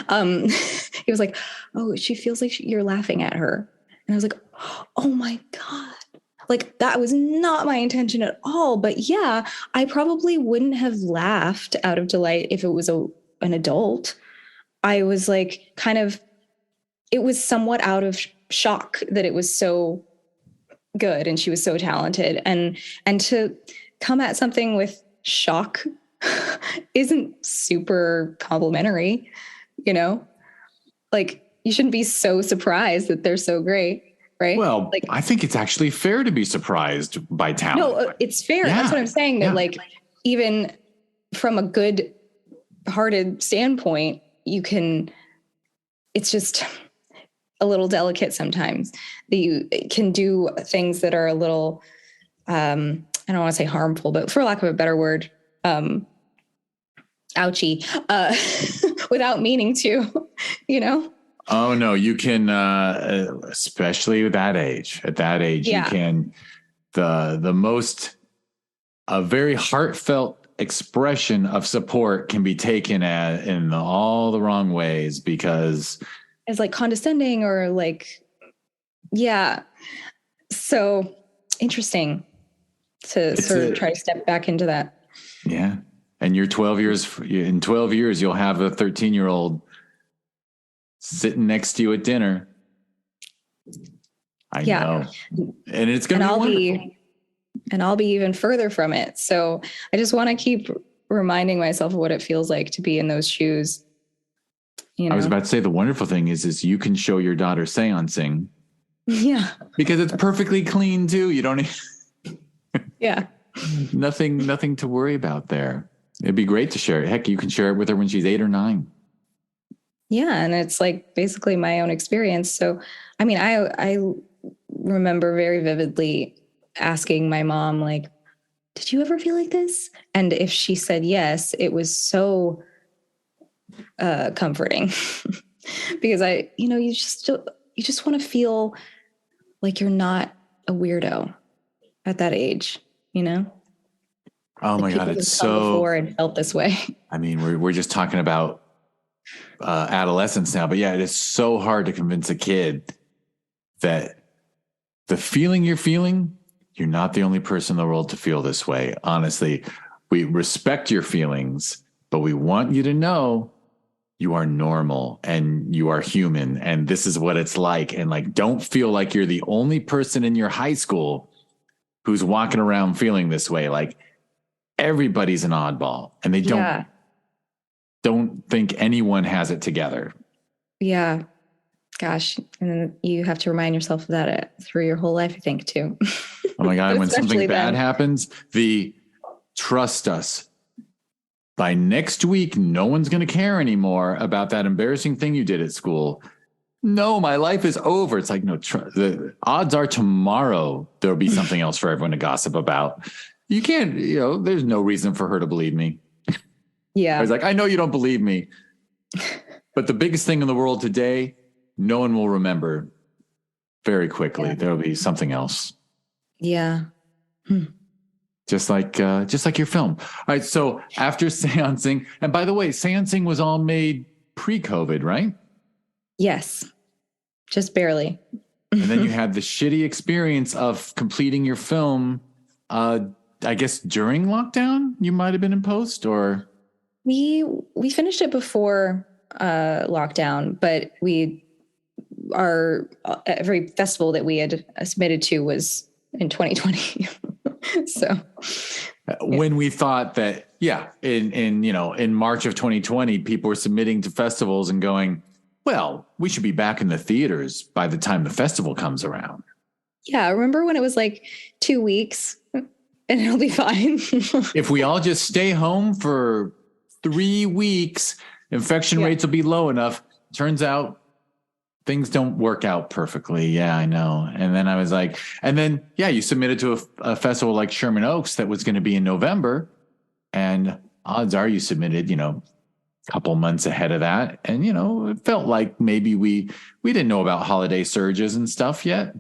he was like, oh, she feels like you're laughing at her. And I was like, oh my God, like that was not my intention at all. But yeah, I probably wouldn't have laughed out of delight if it was an adult. I was like, it was somewhat out of shock that it was so good and she was so talented, and to come at something with shock isn't super complimentary, like you shouldn't be so surprised that they're so great, right? Well, like,
I think it's actually fair to be surprised by talent.
No, it's fair. Yeah. That's what I'm saying, that like, even from a good hearted standpoint, it's just a little delicate sometimes that you can do things that are a little, I don't want to say harmful, but for lack of a better word, ouchie, without meaning to,
Oh no, you can, especially at that age, you can, a very heartfelt expression of support can be taken in all the wrong ways, because
it's like condescending or like, so interesting to try to step back into that.
Yeah. And in 12 years, you'll have a 13-year-old sitting next to you at dinner. I know. And it's going to be wonderful.
And I'll be even further from it. So I just want to keep reminding myself of what it feels like to be in those shoes. I was about to say, the wonderful thing is you can show your daughter Seance-ing Yeah.
because it's perfectly clean too. You don't
Yeah.
nothing to worry about there. It'd be great to share it. Heck, you can share it with her when she's 8 or 9.
Yeah. And it's like basically my own experience. So, I mean, I remember very vividly asking my mom, like, did you ever feel like this? And if she said yes, it was so comforting because you just want to feel like you're not a weirdo at that age, you know?
Oh
Like
my God.
people
It's
have come
so,
before and felt this way.
I mean, we're just talking about adolescence now, but yeah, it is so hard to convince a kid that the feeling you're feeling, you're not the only person in the world to feel this way. Honestly, we respect your feelings, but we want you to know you are normal and you are human and this is what it's like. And like, don't feel like you're the only person in your high school who's walking around feeling this way. Like everybody's an oddball and they don't think anyone has it together.
Yeah. Gosh. And then you have to remind yourself of that through your whole life, I think, too.
Oh my God. When something bad
then.
happens, trust us. By next week, no one's going to care anymore about that embarrassing thing you did at school. No, my life is over. It's like, no, the odds are tomorrow there'll be something else for everyone to gossip about. You can't, there's no reason for her to believe me.
Yeah.
I was like, I know you don't believe me, but the biggest thing in the world today, no one will remember very quickly. Yeah. There'll be something else.
Yeah.
Just like your film. All right. So after Seance-ing, and by the way, Seance-ing was all made pre-COVID, right?
Yes. Just barely.
And then you had the shitty experience of completing your film, I guess during lockdown, you might have been in post or.
We finished it before lockdown, but every festival that we had submitted to was in 2020. So
when we thought that, in March of 2020, people were submitting to festivals and going, well, we should be back in the theaters by the time the festival comes around.
Yeah. I remember when it was like 2 weeks and it'll be fine.
If we all just stay home for 3 weeks, infection rates will be low enough. Turns out things don't work out perfectly. Yeah, I know. And then I was like, you submitted to a festival like Sherman Oaks that was going to be in November. And odds are you submitted, a couple months ahead of that. And, it felt like maybe we didn't know about holiday surges and stuff yet.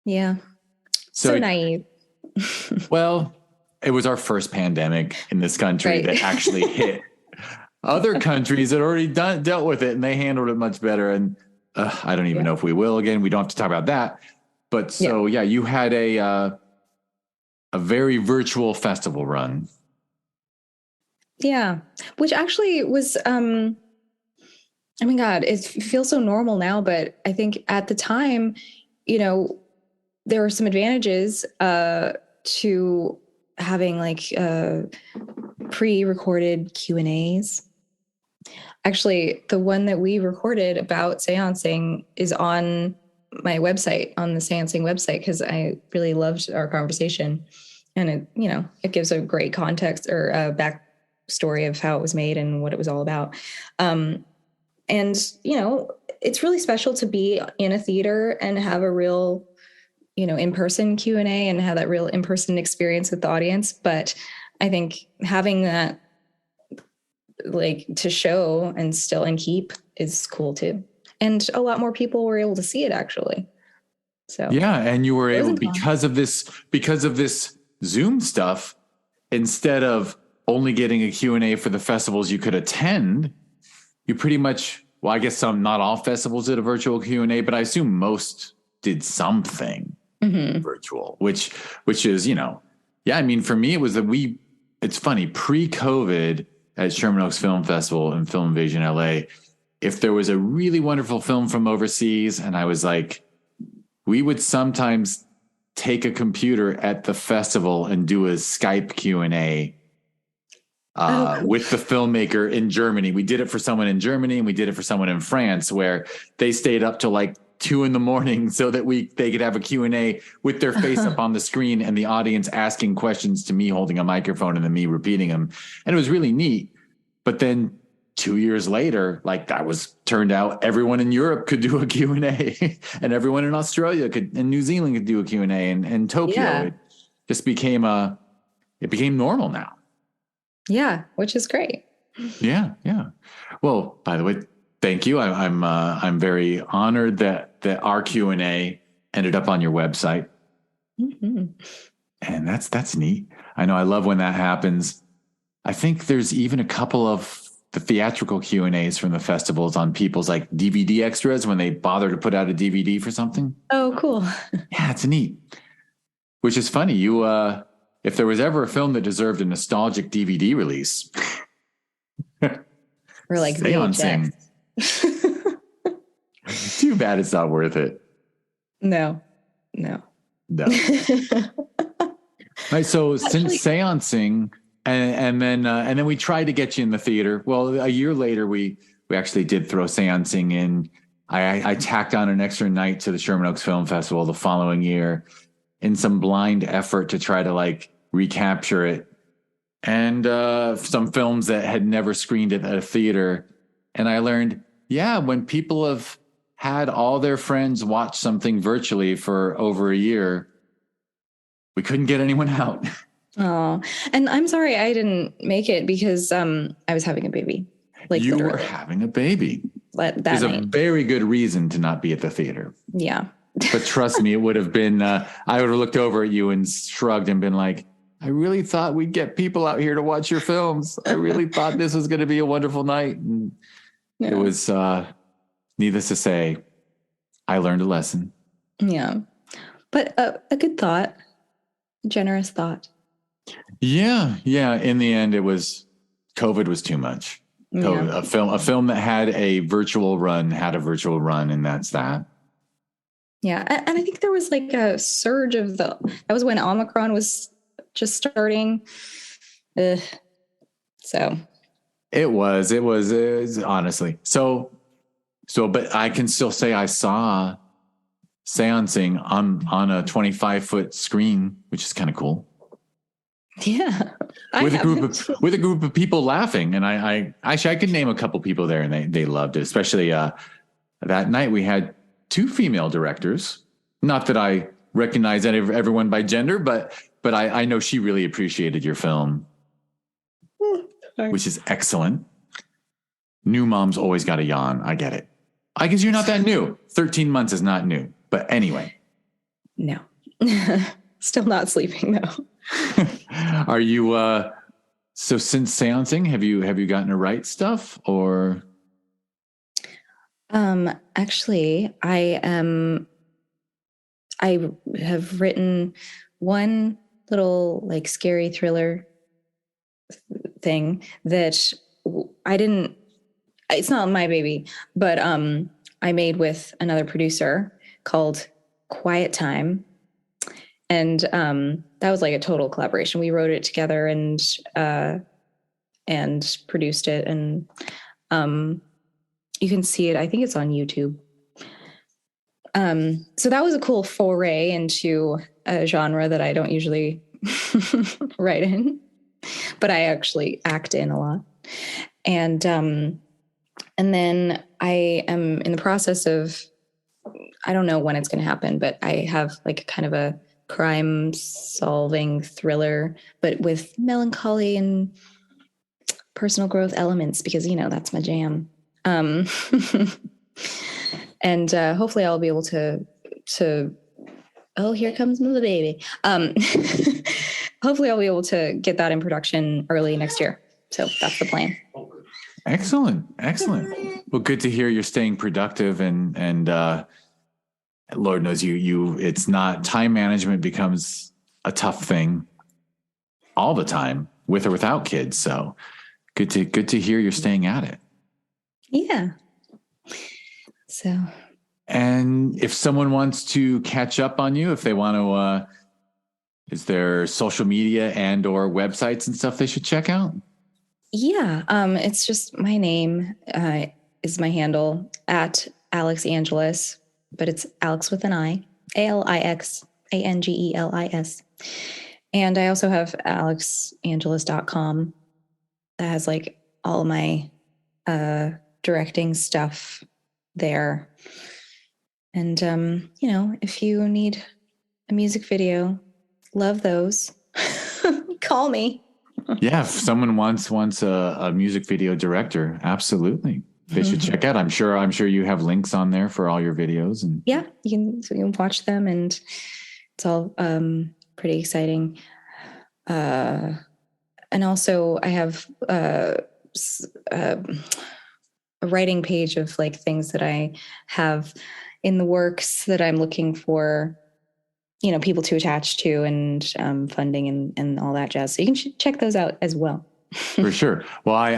Yeah. So naive.
Well, it was our first pandemic in this country that actually hit. Other countries had already dealt with it and they handled it much better. And I don't even know if we will again. We don't have to talk about that. But you had a very virtual festival run.
Yeah, which actually was, I mean, God, it feels so normal now. But I think at the time, there were some advantages to having like pre-recorded Q&As. Actually, the one that we recorded about Seance-ing is on my website, on the Seance-ing website, because I really loved our conversation. And it gives a great context or a backstory of how it was made and what it was all about. And, it's really special to be in a theater and have a real, in-person Q&A and have that real in-person experience with the audience. But I think having that like to show and keep is cool too. And a lot more people were able to see it actually. So
yeah. And you were able because of this Zoom stuff, instead of only getting a Q&A for the festivals you could attend, you pretty much, well, I guess not all festivals did a virtual Q&A, but I assume most did something virtual, which is, I mean, for me, it was it's funny, pre-COVID at Sherman Oaks Film Festival and Film Invasion LA, if there was a really wonderful film from overseas, and I was like, we would sometimes take a computer at the festival and do a Skype Q&A with the filmmaker in Germany. We did it for someone in Germany and we did it for someone in France where they stayed up till like 2 a.m. so that they could have a Q&A with their face up on the screen and the audience asking questions to me holding a microphone and then me repeating them. And it was really neat. But then 2 years later, like that was turned out everyone in Europe could do a Q&A and everyone in Australia and New Zealand could do a Q&A and Tokyo.
Yeah.
It just became normal now.
Yeah, which is great.
Yeah. Yeah. Well, by the way, thank you. I'm very honored that our Q&A ended up on your website.
Mm-hmm.
And that's neat. I know I love when that happens. I think there's even a couple of the theatrical Q&As from the festivals on people's like DVD extras when they bother to put out a DVD for something.
Oh, cool.
Yeah, it's neat. Which is funny. You, if there was ever a film that deserved a nostalgic DVD release,
Or like
Seance-ing. Too bad it's not worth it.
No.
All right, so since Seance-ing, and then we tried to get you in the theater. Well, a year later, we actually did throw Seance-ing in. I tacked on an extra night to the Sherman Oaks Film Festival the following year in some blind effort to try to like recapture it. And some films that had never screened it at a theater. And I learned, when people have had all their friends watch something virtually for over a year, we couldn't get anyone out.
Oh, and I'm sorry I didn't make it because I was having a baby. Like
you
literally.
were having a baby.
There's
a very good reason to not be at the theater.
Yeah.
But trust me, it would have been, I would have looked over at you and shrugged and been like, I really thought we'd get people out here to watch your films. I really thought this was going to be a wonderful night. And it was, needless to say, I learned a lesson.
Yeah. But a good thought, a generous thought.
Yeah. Yeah. In the end, COVID was too much. Yeah. A film that had a virtual run, and that's that.
Yeah. And I think there was like a surge that was when Omicron was just starting. So
it was honestly. So, but I can still say I saw Seance-ing on a 25-foot screen, which is kind of cool.
Yeah.
With a group of people laughing. And I could name a couple people there and they loved it. Especially that night we had 2 female directors. Not that I recognize everyone by gender, but I know she really appreciated your film, which is excellent. New moms always got a yawn. I get it. I guess you're not that new. 13 months is not new. But anyway.
No. Still not sleeping though.
Are you so since Seance-ing, have you gotten to write stuff or?
Actually, I have written one little like scary thriller thing that it's not my baby, but I made with another producer called Quiet Time. And that was like a total collaboration. We wrote it together and produced it. And you can see it. I think it's on YouTube. So that was a cool foray into a genre that I don't usually write in, but I actually act in a lot. And then I am in the process of, I don't know when it's going to happen, but I have like kind of a crime solving thriller, but with melancholy and personal growth elements, because, that's my jam. And hopefully I'll be able to, oh, here comes the baby. Hopefully I'll be able to get that in production early next year. So that's the plan.
Excellent. Well, good to hear you're staying productive and Lord knows it's not, time management becomes a tough thing all the time with or without kids. So good to hear you're staying at it.
Yeah. So,
and if someone wants to catch up on you, if they want to, is there social media and or websites and stuff they should check out?
Yeah. It's just my name is my handle at Alix Angelis. but it's Alix with an I, Alix, Angelis. And I also have alixangelis.com that has like all my directing stuff there. And, if you need a music video, love those. Call me.
Yeah, if someone wants a music video director, absolutely. They should check out. I'm sure you have links on there for all your videos. And
yeah, you can watch them, and it's all pretty exciting. And also I have a writing page of like things that I have in the works that I'm looking for, people to attach to, and funding and all that jazz. So you can check those out as well.
For sure. Well, I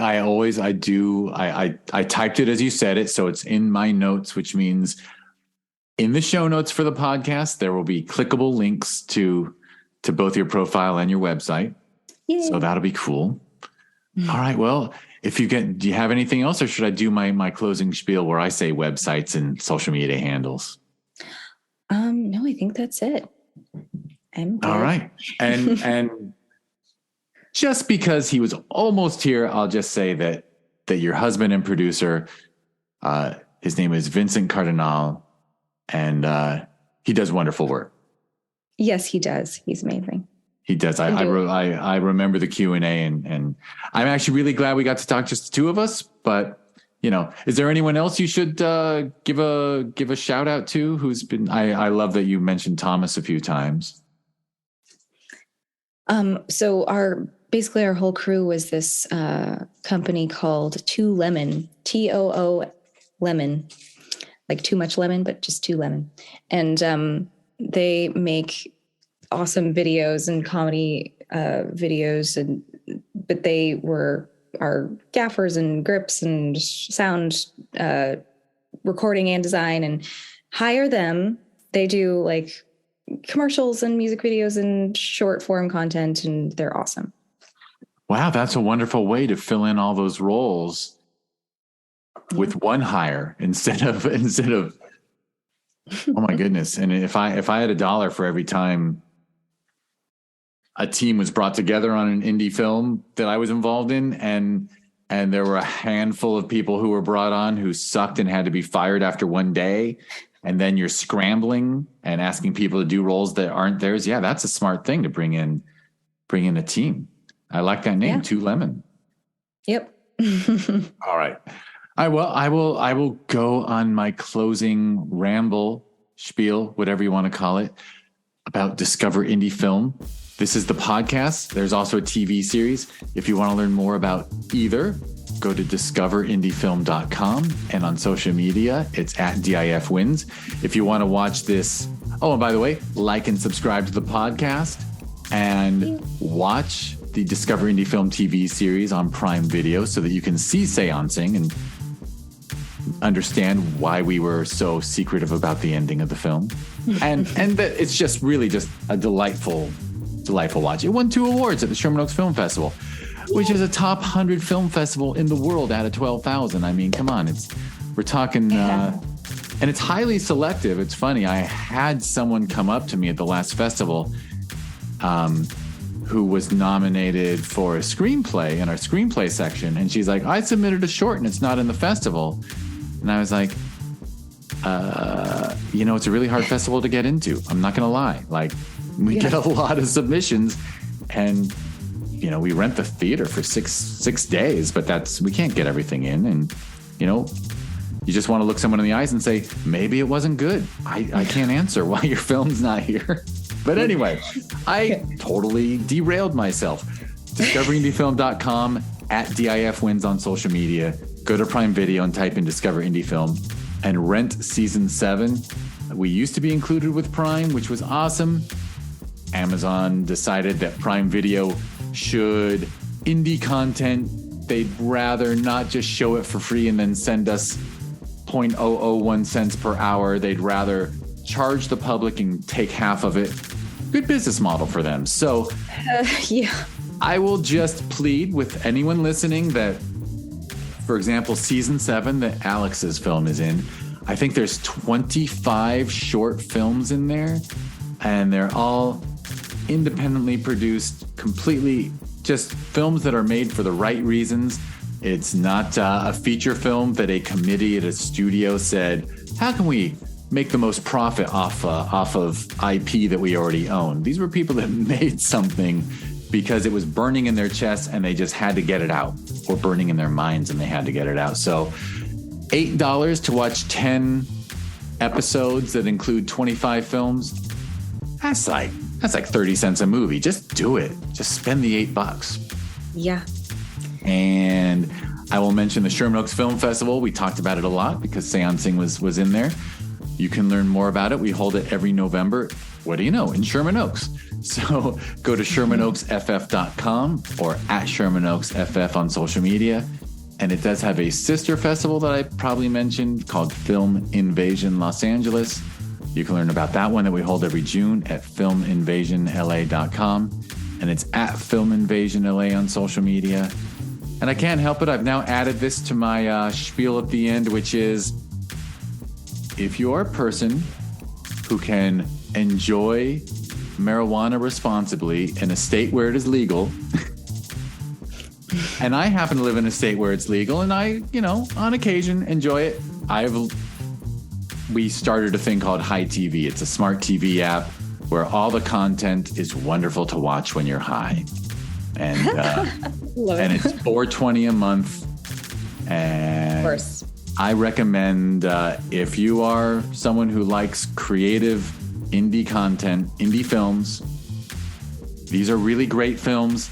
typed it as you said it, so it's in my notes, which means in the show notes for the podcast, there will be clickable links to both your profile and your website. Yay. So that'll be cool. All right. Well, do you have anything else, or should I do my closing spiel where I say websites and social media handles?
No, I think that's it. I'm good.
All right. And just because he was almost here, I'll just say that your husband and producer, his name is Vincent Cardinal, and he does wonderful work.
Yes, he does. He's amazing.
He does. I remember the Q&A, and I'm actually really glad we got to talk just the two of us. But is there anyone else you should give a shout out to who's been? I love that you mentioned Thomas a few times.
So our whole crew was this company called Too Lemon, TOO Lemon, like too much lemon, but just Too Lemon. And they make awesome videos and comedy videos, but they were our gaffers and grips and sound recording and design, and hire them. They do like commercials and music videos and short form content, and they're awesome.
Wow, that's a wonderful way to fill in all those roles with one hire instead of oh my goodness. And if I had $1 for every time a team was brought together on an indie film that I was involved in, and there were a handful of people who were brought on who sucked and had to be fired after one day, and then you're scrambling and asking people to do roles that aren't theirs. Yeah, that's a smart thing to bring in a team. I like that name, Too Lemon.
Yep.
All right. I will go on my closing ramble, spiel, whatever you want to call it, about Discover Indie Film. This is the podcast. There's also a TV series. If you want to learn more about either, go to discoverindiefilm.com, and on social media, it's at DIF Wins. If you want to watch this, and by the way, like and subscribe to the podcast and watch the Discover Indie Film TV series on Prime Video so that you can see Seance-ing and understand why we were so secretive about the ending of the film. and that it's just really just a delightful watch. It won 2 awards at the Sherman Oaks Film Festival, which is a top 100 film festival in the world out of 12,000. I mean, come on, we're talking, and it's highly selective. It's funny. I had someone come up to me at the last festival, who was nominated for a screenplay in our screenplay section. And she's like, I submitted a short and it's not in the festival. And I was like, it's a really hard festival to get into. I'm not going to lie. Like, we get a lot of submissions, and, we rent the theater for six days, but we can't get everything in. And, you just want to look someone in the eyes and say, maybe it wasn't good. I can't answer why your film's not here. But anyway, I totally derailed myself. DiscoverIndieFilm.com, at DIF Wins on social media. Go to Prime Video and type in Discover Indie Film and rent season 7. We used to be included with Prime, which was awesome. Amazon decided that Prime Video should indie content. They'd rather not just show it for free and then send us 0.001 cents per hour. They'd rather charge the public and take half of it. Good business model for them. So I will just plead with anyone listening that, for example, season 7 that Alix's film is in, I think there's 25 short films in there, and they're all independently produced, completely just films that are made for the right reasons. It's not a feature film that a committee at a studio said, how can we make the most profit off of IP that we already own? These were people that made something because it was burning in their chests and they just had to get it out, or burning in their minds and they had to get it out. So $8 to watch 10 episodes that include 25 films. That's like 30 cents a movie. Just do it. Just spend the $8.
Yeah.
And I will mention the Sherman Oaks Film Festival. We talked about it a lot because Seance-ing was in there. You can learn more about it. We hold it every November. What do you know? In Sherman Oaks. So go to ShermanOaksFF.com or at ShermanOaksFF on social media. And it does have a sister festival that I probably mentioned called Film Invasion Los Angeles. You can learn about that one that we hold every June at filminvasionla.com. And it's at filminvasionla on social media. And I can't help it. I've now added this to my spiel at the end, which is, if you're a person who can enjoy marijuana responsibly in a state where it is legal, and I happen to live in a state where it's legal, and I, on occasion enjoy it. We started a thing called Hi TV. It's a smart TV app where all the content is wonderful to watch when you're high. And and it's $4.20 a month. And
of course,
I recommend if you are someone who likes creative indie content, indie films, these are really great films.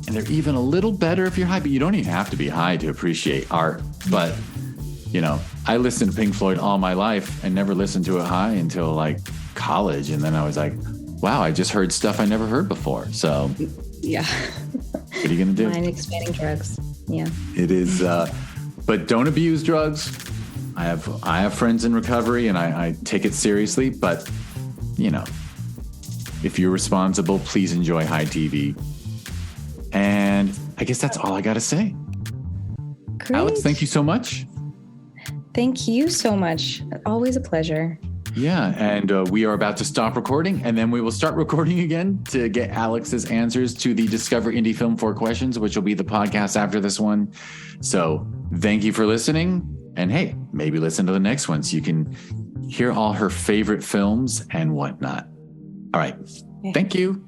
And they're even a little better if you're high, but you don't even have to be high to appreciate art. But, I listened to Pink Floyd all my life and never listened to it high until like college. And then I was like, wow, I just heard stuff I never heard before. So
yeah.
What are you going to do?
Mind expanding drugs. Yeah.
It is. But don't abuse drugs. I have friends in recovery and I take it seriously. But, if you're responsible, please enjoy Hi TV. And I guess that's all I got to say.
Great.
Alex, thank you so much.
Thank you so much. Always a pleasure.
Yeah, and we are about to stop recording, and then we will start recording again to get Alex's answers to the Discover Indie Film 4 questions, which will be the podcast after this one. So thank you for listening, and hey, maybe listen to the next one so you can hear all her favorite films and whatnot. All right. Thank you.